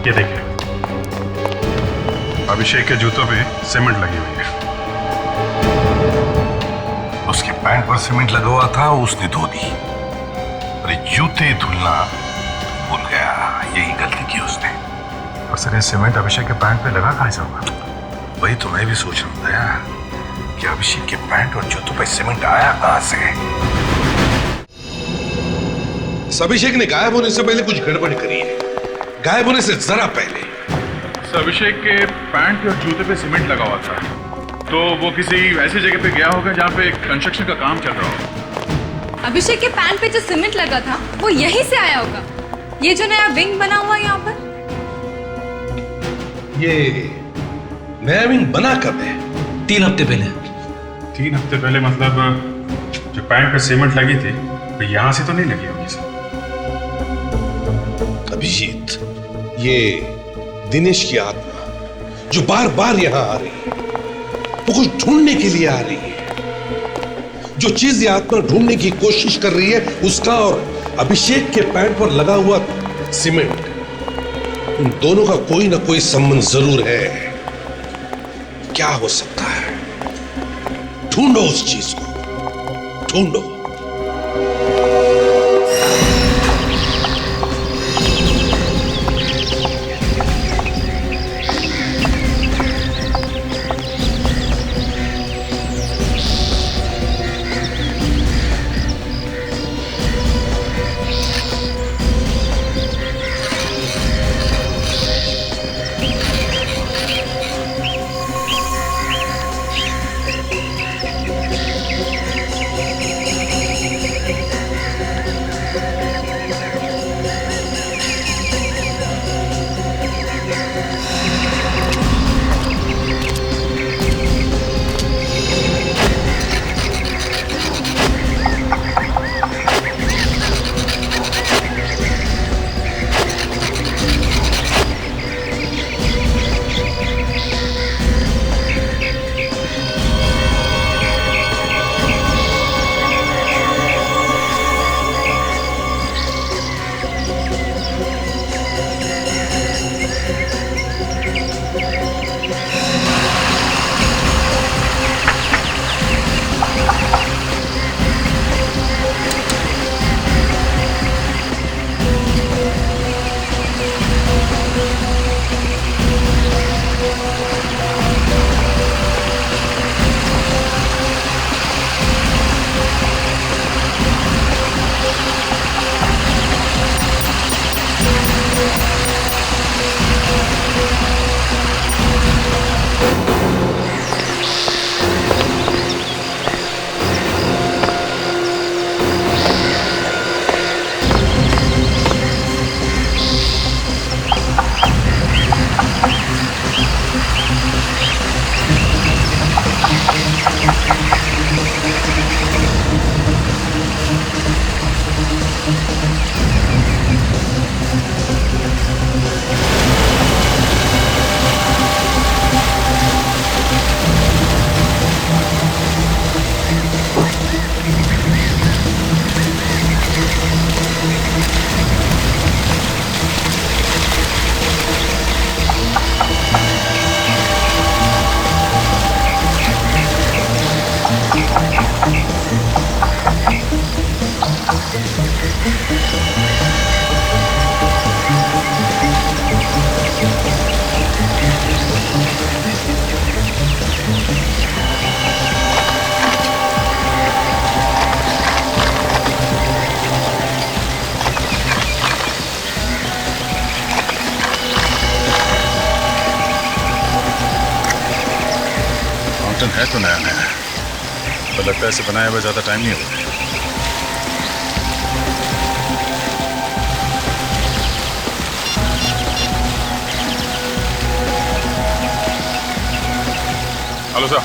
Speaker 1: ये देखिए, अभिषेक के जूतों पे सीमेंट लगी हुई है।
Speaker 4: उसके पैंट पर सीमेंट लगा हुआ था, उसने धो दी। अरे जूते धुलना भूल गया, यही गलती की उसने।
Speaker 3: और सर ये सीमेंट अभिषेक के पैंट पे लगा कहाँ से होगा?
Speaker 4: वही तो मैं भी सोच रहा हूँ दया, कि अभिषेक के पैंट और जूतों पे सीमेंट आया कहाँ से? अभिषेक ने गायब होने से पहले कुछ गड़बड़ करी है, गायब होने से जरा पहले।
Speaker 14: अभिषेक के पैंट और जूते पे सीमेंट लगा हुआ था, तो वो किसी ऐसी जगह पे गया होगा जहाँ पे कंस्ट्रक्शन का काम चल रहा हो।
Speaker 6: अभिषेक के पैंट पे जो सीमेंट लगा था वो यहीं से आया होगा। ये जो नया विंग बना हुआ है यहाँ पर,
Speaker 4: ये नया विंग बना कब है?
Speaker 9: 3 हफ्ते पहले।
Speaker 1: 3 हफ्ते पहले मतलब जो पैंट पे सीमेंट लगी थी वो यहाँ से तो नहीं लगी होगी सर।
Speaker 4: अभिजीत, ये दिनेश की आत्मा जो बार बार यहां आ रही है, वो कुछ ढूंढने के लिए आ रही है। जो चीज ये आत्मा ढूंढने की कोशिश कर रही है, उसका और अभिषेक के पैंट पर लगा हुआ सीमेंट, उन दोनों का कोई ना कोई संबंध जरूर है। क्या हो सकता है? ढूंढो उस चीज को, ढूंढो।
Speaker 14: है तो नया नया है, तो लगता है इसे बनाए हुए ज्यादा टाइम नहीं हुआ। हेलो सर,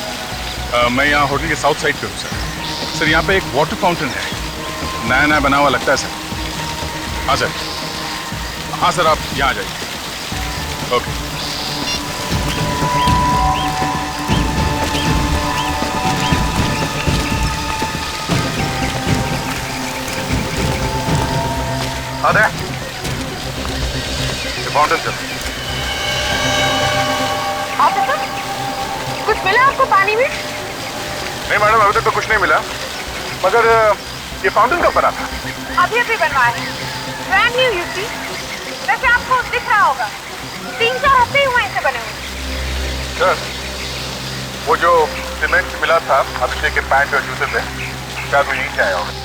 Speaker 14: मैं यहाँ होटल के साउथ साइड पे हूँ सर। सर यहाँ पे एक वाटर फाउंटेन है, नया नया बना हुआ लगता है सर। हाँ सर, हाँ सर, आप यहाँ आ जाइए। ओके। Fountain sir.
Speaker 2: ऑफिसर, कुछ मिला आपको पानी में?
Speaker 3: नहीं मैडम, अभी तक तो कुछ नहीं मिला, मगर ये फाउंटेन कब बना था?
Speaker 2: अभी अभी बनवाया है, ब्रांड न्यू यू सी। वैसे आपको दिख रहा होगा 3-4 हफ्ते ही हुए इसे बने हुए।
Speaker 3: सर, वो जो सीमेंट मिला था अभिषेक के पैंट और जूते पे, शायद वो यहीं से आया होगा।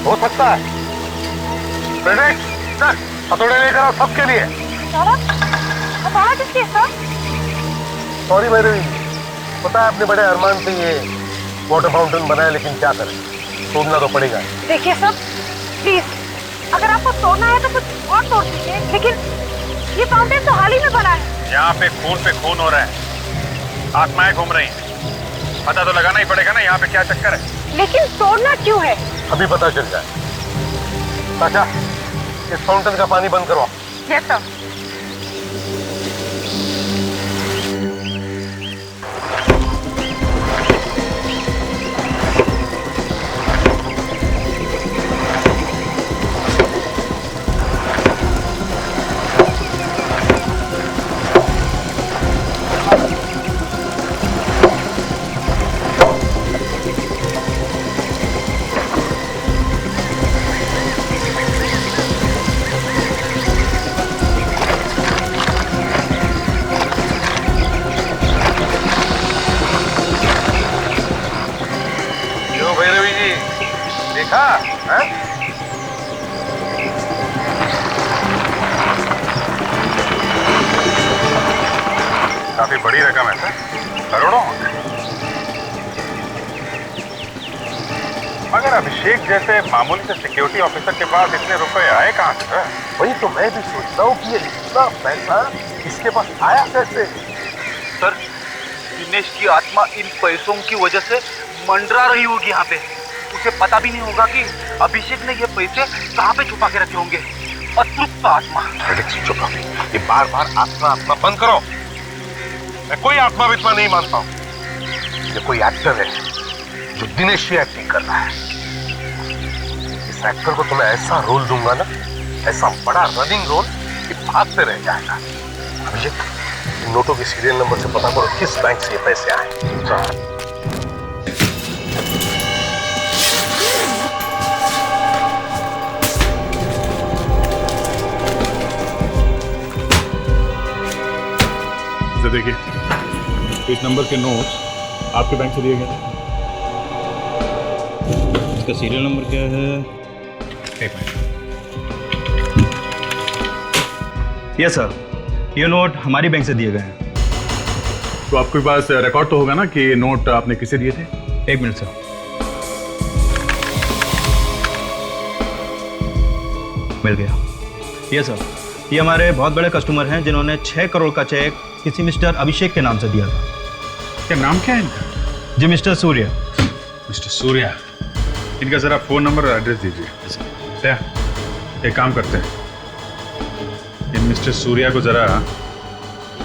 Speaker 3: हो सकता है। प्रेडिक्ट, सर, हथौड़े लेकर आओ सबके लिए।
Speaker 2: हथौड़ा किसके सर?
Speaker 3: सॉरी भैरवी, पता है अपने बड़े अरमान से ये वाटर फाउंटेन बनाया, लेकिन क्या करें, तोड़ना तो पड़ेगा।
Speaker 2: देखिए सर, प्लीज, अगर आपको तोड़ना है तो कुछ और तोड़ दीजिए, लेकिन ये फाउंटेन तो हाल ही में बना है।
Speaker 14: यहाँ पे खून हो रहा है, आत्माएं घूम रही हैं, पता तो लगाना ही पड़ेगा ना यहाँ पे क्या चक्कर है।
Speaker 2: लेकिन तोड़ना क्यों है?
Speaker 3: अभी पता चल जाए। चाचा, इस फाउंटेन का पानी बंद करो।
Speaker 2: Yes sir.
Speaker 14: काफी बड़ी रकम है सर, करोड़ों। मगर अभिषेक जैसे मामूली से सिक्योरिटी ऑफिसर के पास इतने रुपए आए कहाँ से सर?
Speaker 3: वही तो मैं भी सोचता हूँ कि ये इतना पैसा इसके पास आया कैसे?
Speaker 11: सर, दिनेश की आत्मा इन पैसों की वजह से मंडरा रही होगी यहाँ पे। उसे पता भी नहीं होगा कि अभिषेक ने ये पैसे कहाँ पे छुपा के रखे होंगे। अतृप्त आत्मा।
Speaker 3: चुप रहो, ये बार बार आत्मा बंद करो। मैं कोई आत्मा वित्मा नहीं मानता हूँ। ये कोई एक्टर है जो दिनेश की एक्टिंग कर रहा है। इस एक्टर को तो मैं ऐसा रोल दूंगा ना, ऐसा बड़ा रनिंग रोल कि भागते रह जाएगा। अभिषेक, इन नोटों के सीरियल नंबर से पता करो किस बैंक से ये पैसे आए।
Speaker 14: देखिए, इस नंबर के नोट्स आपके बैंक से दिए गए थे। इसका सीरियल नंबर क्या है? एक मिनट।
Speaker 9: यस सर, ये नोट हमारी बैंक से दिए गए हैं।
Speaker 14: तो आपके पास रिकॉर्ड तो होगा ना कि ये नोट आपने किसे दिए थे?
Speaker 9: एक मिनट सर। मिल गया। यस सर, ये हमारे बहुत बड़े कस्टमर हैं जिन्होंने 6 करोड़ का चेक किसी मिस्टर अभिषेक के नाम से दिया था।
Speaker 14: क्या नाम क्या है इनका?
Speaker 9: जी मिस्टर सूर्या।
Speaker 14: मिस्टर सूर्या, इनका जरा फोन नंबर और एड्रेस दीजिए। एक काम करते हैं, इन मिस्टर सूर्या को जरा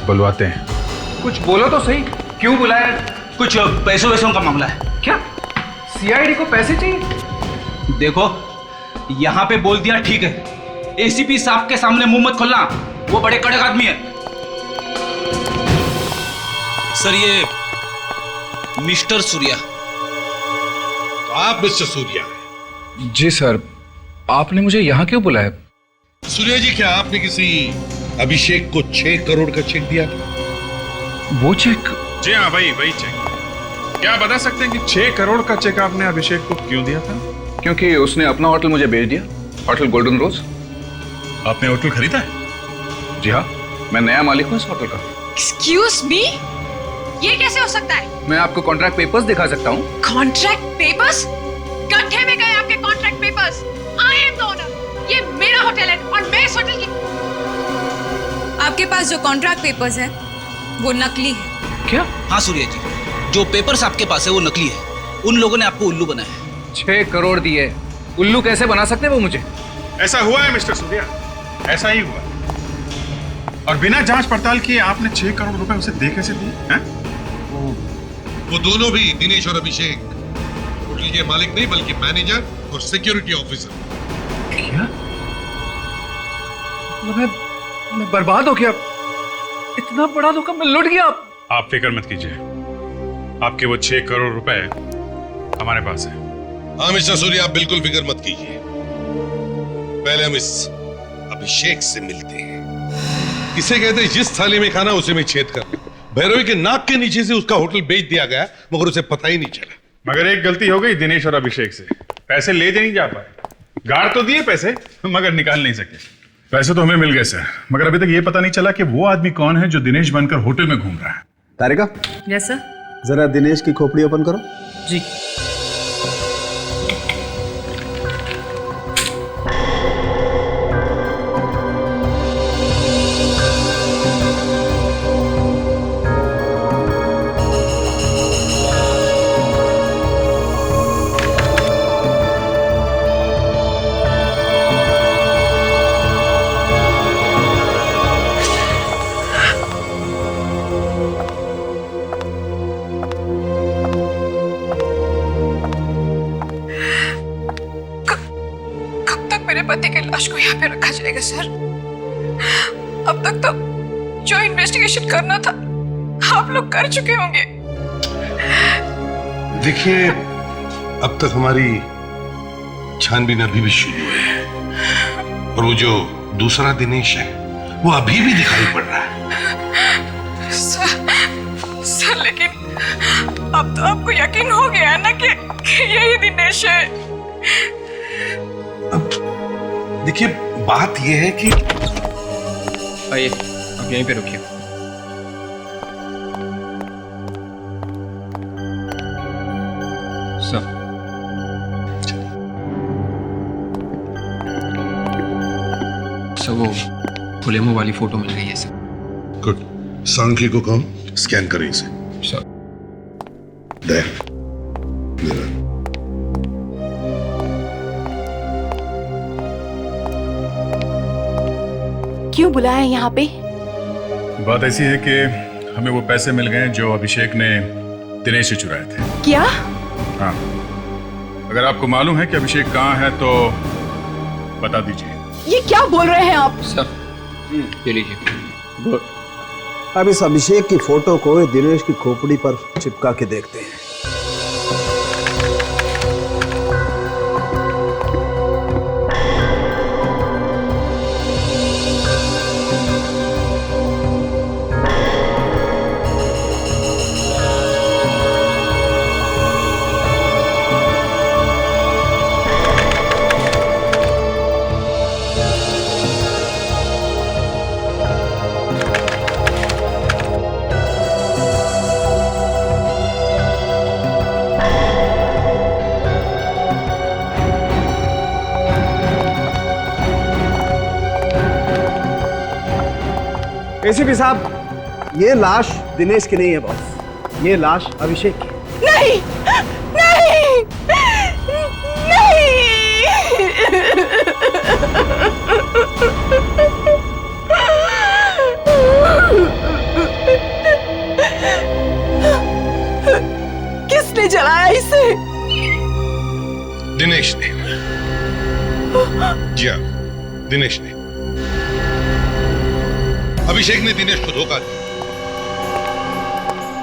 Speaker 14: बुलवाते हैं।
Speaker 5: कुछ बोलो तो सही, क्यों बुलाया?
Speaker 11: कुछ पैसों का मामला है।
Speaker 5: क्या सीआईडी को पैसे चाहिए?
Speaker 11: देखो, यहाँ पे बोल दिया ठीक है। एसीपी साहब के सामने मुंह मत खोलना, वो बड़े कड़क आदमी है।
Speaker 16: सर, ये मिस्टर सूर्या।
Speaker 4: तो आप मिस्टर सूर्या?
Speaker 18: जी सर, आपने मुझे यहाँ क्यों बुलाया?
Speaker 4: सूर्या जी, क्या आपने किसी अभिषेक को 6 करोड़ का चेक दिया था?
Speaker 18: वो चेक?
Speaker 14: जी हाँ भाई, वही चेक। क्या बता सकते हैं कि 6 करोड़ का चेक आपने अभिषेक को क्यों दिया था?
Speaker 18: क्योंकि उसने अपना होटल मुझे बेच दिया, होटल गोल्डन रोज।
Speaker 14: आपने होटल खरीदा है?
Speaker 18: जी हाँ, मैं नया मालिक हूँ इस होटल का।
Speaker 8: एक्सक्यूज मी, ये कैसे हो सकता है?
Speaker 18: मैं आपको कॉन्ट्रैक्ट पेपर्स दिखा सकता हूँ।
Speaker 8: Contract papers? गड्ढे में गए आपके contract papers. I am the owner, ये मेरा होटल है और मैं इस होटल की।
Speaker 6: आपके पास जो कॉन्ट्रैक्ट पेपर्स है वो नकली है।
Speaker 18: क्या?
Speaker 11: हाँ सूर्या जी, जो पेपर्स आपके पास है वो नकली है। उन लोगों ने आपको उल्लू बनाया है।
Speaker 18: 6 करोड़ दिए, उल्लू कैसे बना सकते वो मुझे?
Speaker 14: ऐसा हुआ है मिस्टर सूर्या,
Speaker 1: ऐसा ही हुआ। और बिना जांच पड़ताल किए आपने 6 करोड़ रुपए उसे दे कैसे दिए हैं?
Speaker 4: वो दोनों भी, दिनेश और अभिषेक, होटल के मालिक नहीं बल्कि मैनेजर और सिक्योरिटी ऑफिसर।
Speaker 18: क्या? मैं बर्बाद हो गया। इतना बड़ा धोखा मैं लुट गया।
Speaker 1: आप फिक्र मत कीजिए, आपके वो 6 करोड़ रुपए हमारे पास है।
Speaker 4: हाँ मिस्टर सूर्य, आप बिल्कुल फिक्र मत कीजिए। पहले हम इस अभिषेक से मिलते हैं। इसे कहते हैं जिस थाली में खाना उसे में छेद कर। भैरवी के नाक के नीचे से उसका होटल बेच दिया गया, मगर उसे पता ही नहीं चला।
Speaker 1: मगर एक गलती हो गई दिनेश और अभिषेक से, पैसे ले नहीं जा पाए। गाड़ तो दिए पैसे, मगर निकाल नहीं सके।
Speaker 14: पैसे तो हमें मिल गए सर, मगर अभी तक ये पता नहीं चला कि वो आदमी कौन है जो दिनेश बनकर होटल में घूम रहा है।
Speaker 10: तारिका,
Speaker 6: यस सर।
Speaker 10: जरा दिनेश की खोपड़ी ओपन करो।
Speaker 7: जी।
Speaker 2: पति की लाश को यहाँ पे रखा जाएगा सर? अब तक तो जो इन्वेस्टिगेशन करना था आप लोग कर चुके होंगे।
Speaker 4: देखिए, अब तक हमारी छानबीन अभी भी शुरू है और वो जो दूसरा दिनेश है वो अभी भी दिखाई पड़ रहा है।
Speaker 2: सर लेकिन अब तो आपको यकीन हो गया है ना कि यही दिनेश है।
Speaker 4: देखिए, बात यह है कि
Speaker 5: आइए, आप यहीं पे रुकिए। सर, वो खुले मुंह वाली फोटो मिल गई है सर।
Speaker 4: गुड। सांख्य को कम स्कैन करें इसे।
Speaker 5: सर।
Speaker 4: देख,
Speaker 17: क्यों बुलाया यहाँ पे?
Speaker 14: बात ऐसी है कि हमें वो पैसे मिल गए जो अभिषेक ने दिनेश से चुराए थे।
Speaker 17: क्या?
Speaker 14: हाँ, अगर आपको मालूम है कि अभिषेक कहाँ है तो बता दीजिए।
Speaker 17: ये क्या बोल रहे हैं आप?
Speaker 5: सर, ये लीजिए।
Speaker 10: अब इस अभिषेक की फोटो को दिनेश की खोपड़ी पर चिपका के देखते हैं। एसीपी साहब, ये लाश दिनेश की नहीं है बॉस, ये लाश अभिषेक की।
Speaker 17: नहीं, नहीं, नहीं। किसने जलाया इसे?
Speaker 4: दिनेश ने। जी हाँ, दिनेश ने। अभिषेक ने दिनेश को धोखा दिया।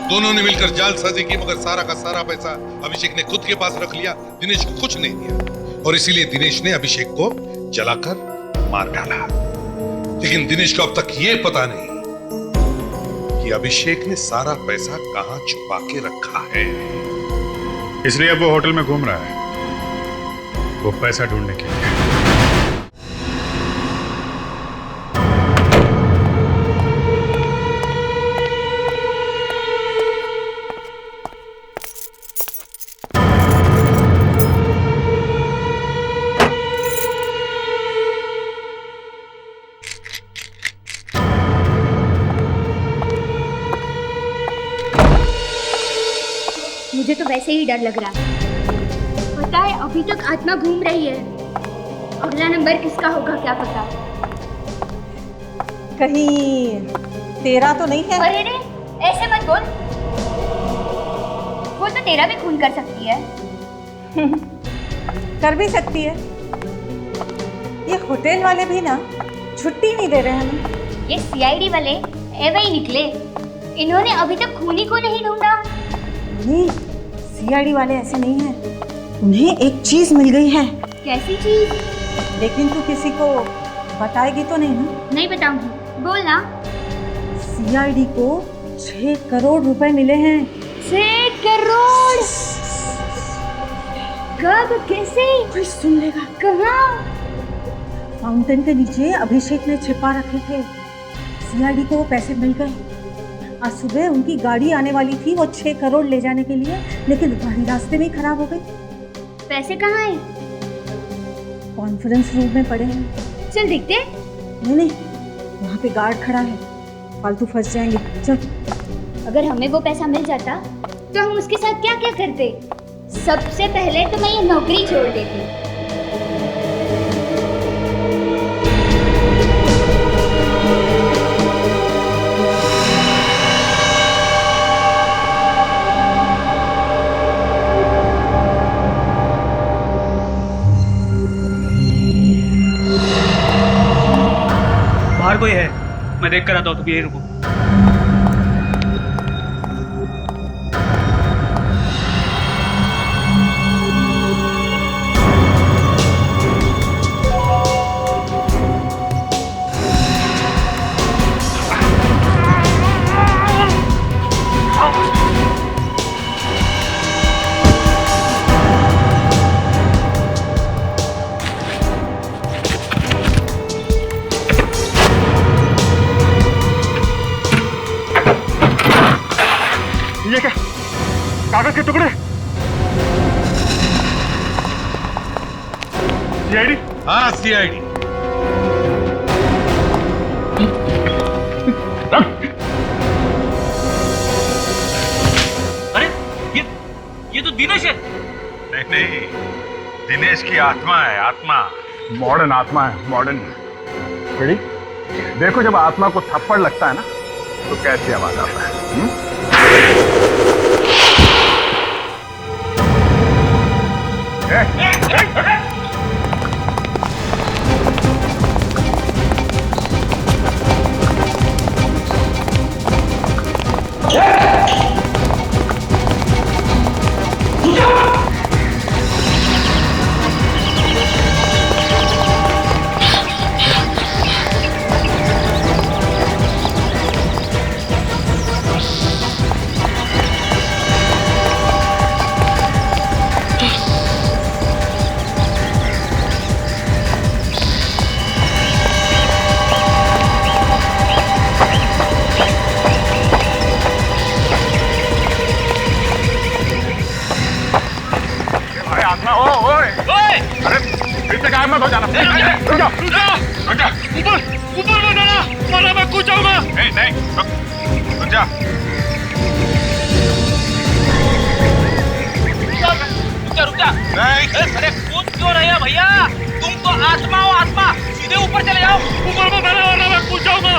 Speaker 4: दोनों ने मिलकर जालसाजी की, मगर सारा का सारा पैसा अभिषेक ने खुद के पास रख लिया, दिनेश को कुछ नहीं दिया। और इसीलिए दिनेश ने अभिषेक को जलाकर मार डाला। लेकिन दिनेश को अब तक यह पता नहीं कि अभिषेक ने सारा पैसा कहां छुपा के रखा है।
Speaker 1: इसलिए अब वो होटल में घूम रहा है, वो पैसा ढूंढने के लिए।
Speaker 19: मुझे तो वैसे ही डर लग रहा है। पता है, अभी तक आत्मा घूम रही है। अगला नंबर किसका होगा क्या पता।
Speaker 2: कहीं तेरा तो नहीं है?
Speaker 19: अरे रे, ऐसे मत बोल। वो तो तेरा भी खून कर सकती है।
Speaker 2: कर भी सकती है। ये होटल वाले भी ना छुट्टी नहीं दे रहे हमें।
Speaker 19: ये सीआईडी वाले ऐसे ही निकले। इन्होंने अभी तक खूनी को नहीं ढूंढा।
Speaker 2: नहीं, सीआईडी वाले ऐसे नहीं हैं। उन्हें एक चीज मिल गई है।
Speaker 19: कैसी चीज?
Speaker 2: लेकिन तू किसी को बताएगी तो नहीं ना?
Speaker 19: नहीं बताऊंगी, बोल ना।
Speaker 2: सीआईडी को 6 करोड़ रुपए मिले हैं।
Speaker 19: 6 करोड़? कब, कैसे?
Speaker 2: कोई सुन लेगा।
Speaker 19: कहाँ?
Speaker 2: फाउंटेन के नीचे अभिषेक ने छिपा रखे थे। सीआईडी को वो पैसे मिल गए। आज सुबह उनकी गाड़ी आने वाली थी वो 6 करोड़ ले जाने के लिए, लेकिन गाड़ी रास्ते में ही खराब हो गई।
Speaker 19: पैसे कहाँ हैं?
Speaker 2: कॉन्फ्रेंस रूम में पड़े हैं।
Speaker 19: चल देखते।
Speaker 2: नहीं, वहाँ पे गार्ड खड़ा है, फालतू फंस जाएंगे। चल।
Speaker 19: अगर हमें वो पैसा मिल जाता तो हम उसके साथ क्या क्या करते? सबसे पहले तो मैं ये नौकरी छोड़ देती।
Speaker 11: बाहर कोई है? मैं देख कर आता हूँ, तुम यहीं रुको।
Speaker 1: ये क्या? कागज के टुकड़े? सीआईडी?
Speaker 3: हाँ, सीआईडी।
Speaker 11: अरे ये तो दिनेश है।
Speaker 14: नहीं, दिनेश की आत्मा है, आत्मा। मॉडर्न आत्मा है, मॉडर्न। रेडी? देखो, जब आत्मा को थप्पड़ लगता है ना तो कैसी आवाज आता है। मत हो जाना। रुक जाओ, रुक जाओ, रुक जा। ऊपर मत आना, वरना मैं कूद जाऊंगा। नहीं, रुक जा।
Speaker 11: रुक जा।
Speaker 14: नहीं।
Speaker 11: अरे कूद क्यों रहे हो भैया? तुम तो आत्मा हो, आत्मा। सीधे ऊपर चले जाओ।
Speaker 14: ऊपर मत आना, वरना मैं कूद जाऊंगा।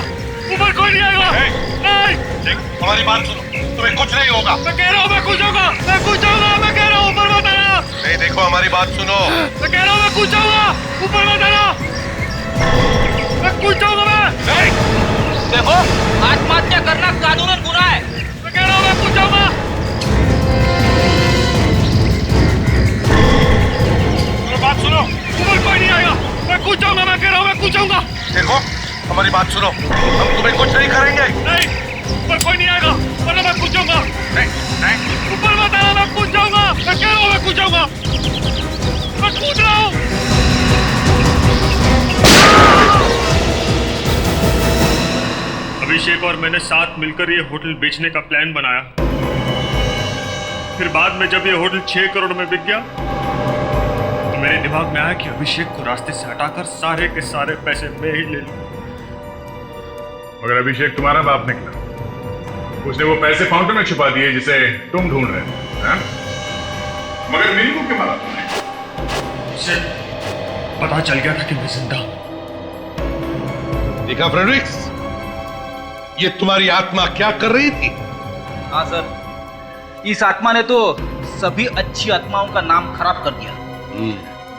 Speaker 14: ऊपर कोई नहीं आएगा। नहीं। देख, हमारी बात सुनो, तुम्हें कुछ नहीं होगा। मैं कह रहा हूँ मैं कूद जाऊंगा, मैं कूद जाऊंगा, मैं कह रहा हूँ ऊपर मत आना। नहीं, देखो हमारी बात सुनो। मैं कह रहा हूँ मैं कूद जाऊंगा, ऊपर मत आना। मैं कूद जाऊंगा मैं। नहीं।
Speaker 11: देखो, आत्महत्या करना कानूनन गुनाह है।
Speaker 14: मैं कह रहा हूँ मैं कूद जाऊंगा। बात सुनो, ऊपर कोई नहीं आएगा। मैं कूद जाऊंगा, मैं कह रहा हूँ मैं कूद जाऊंगा। देखो, हमारी बात सुनो, हम तुम्हें कुछ नहीं करेंगे। नहीं, ऊपर कोई नहीं आएगा, वरना मैं कूद जाऊंगा। नहीं, ऊपर मत आना, मैं कूद जाऊंगा। मैं कह रहा हूँ मैं कूद जाऊंगा। मैं कूद रहा हूँ।
Speaker 1: अभिषेक और मैंने साथ मिलकर ये होटल बेचने का प्लान बनाया। फिर बाद में जब ये होटल 6 करोड़ में बिक गया तो मेरे दिमाग में आया कि अभिषेक को रास्ते से हटाकर सारे के सारे पैसे मैं ही ले लूं।
Speaker 14: मगर अभिषेक तुम्हारा बाप निकला। उसने वो पैसे फाउंटेन में छुपा दिए जिसे तुम ढूंढ रहे हो। मगर मेरी को क्यों मारा तुमने?
Speaker 1: उसे पता चल गया था कि मैं जिंदा हूं।
Speaker 3: देखा फ्रेडरिक्स,
Speaker 4: ये तुम्हारी आत्मा क्या कर रही थी?
Speaker 11: हाँ सर, इस आत्मा ने तो सभी अच्छी आत्माओं का नाम खराब कर दिया।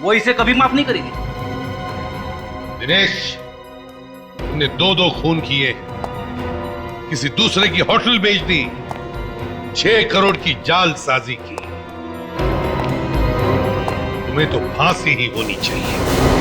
Speaker 11: वो इसे कभी माफ नहीं करेगी।
Speaker 4: दिनेश, तुमने 2-2 खून किए, किसी दूसरे की होटल बेच दी, 6 करोड़ की जालसाजी की। तुम्हें तो फांसी ही होनी चाहिए।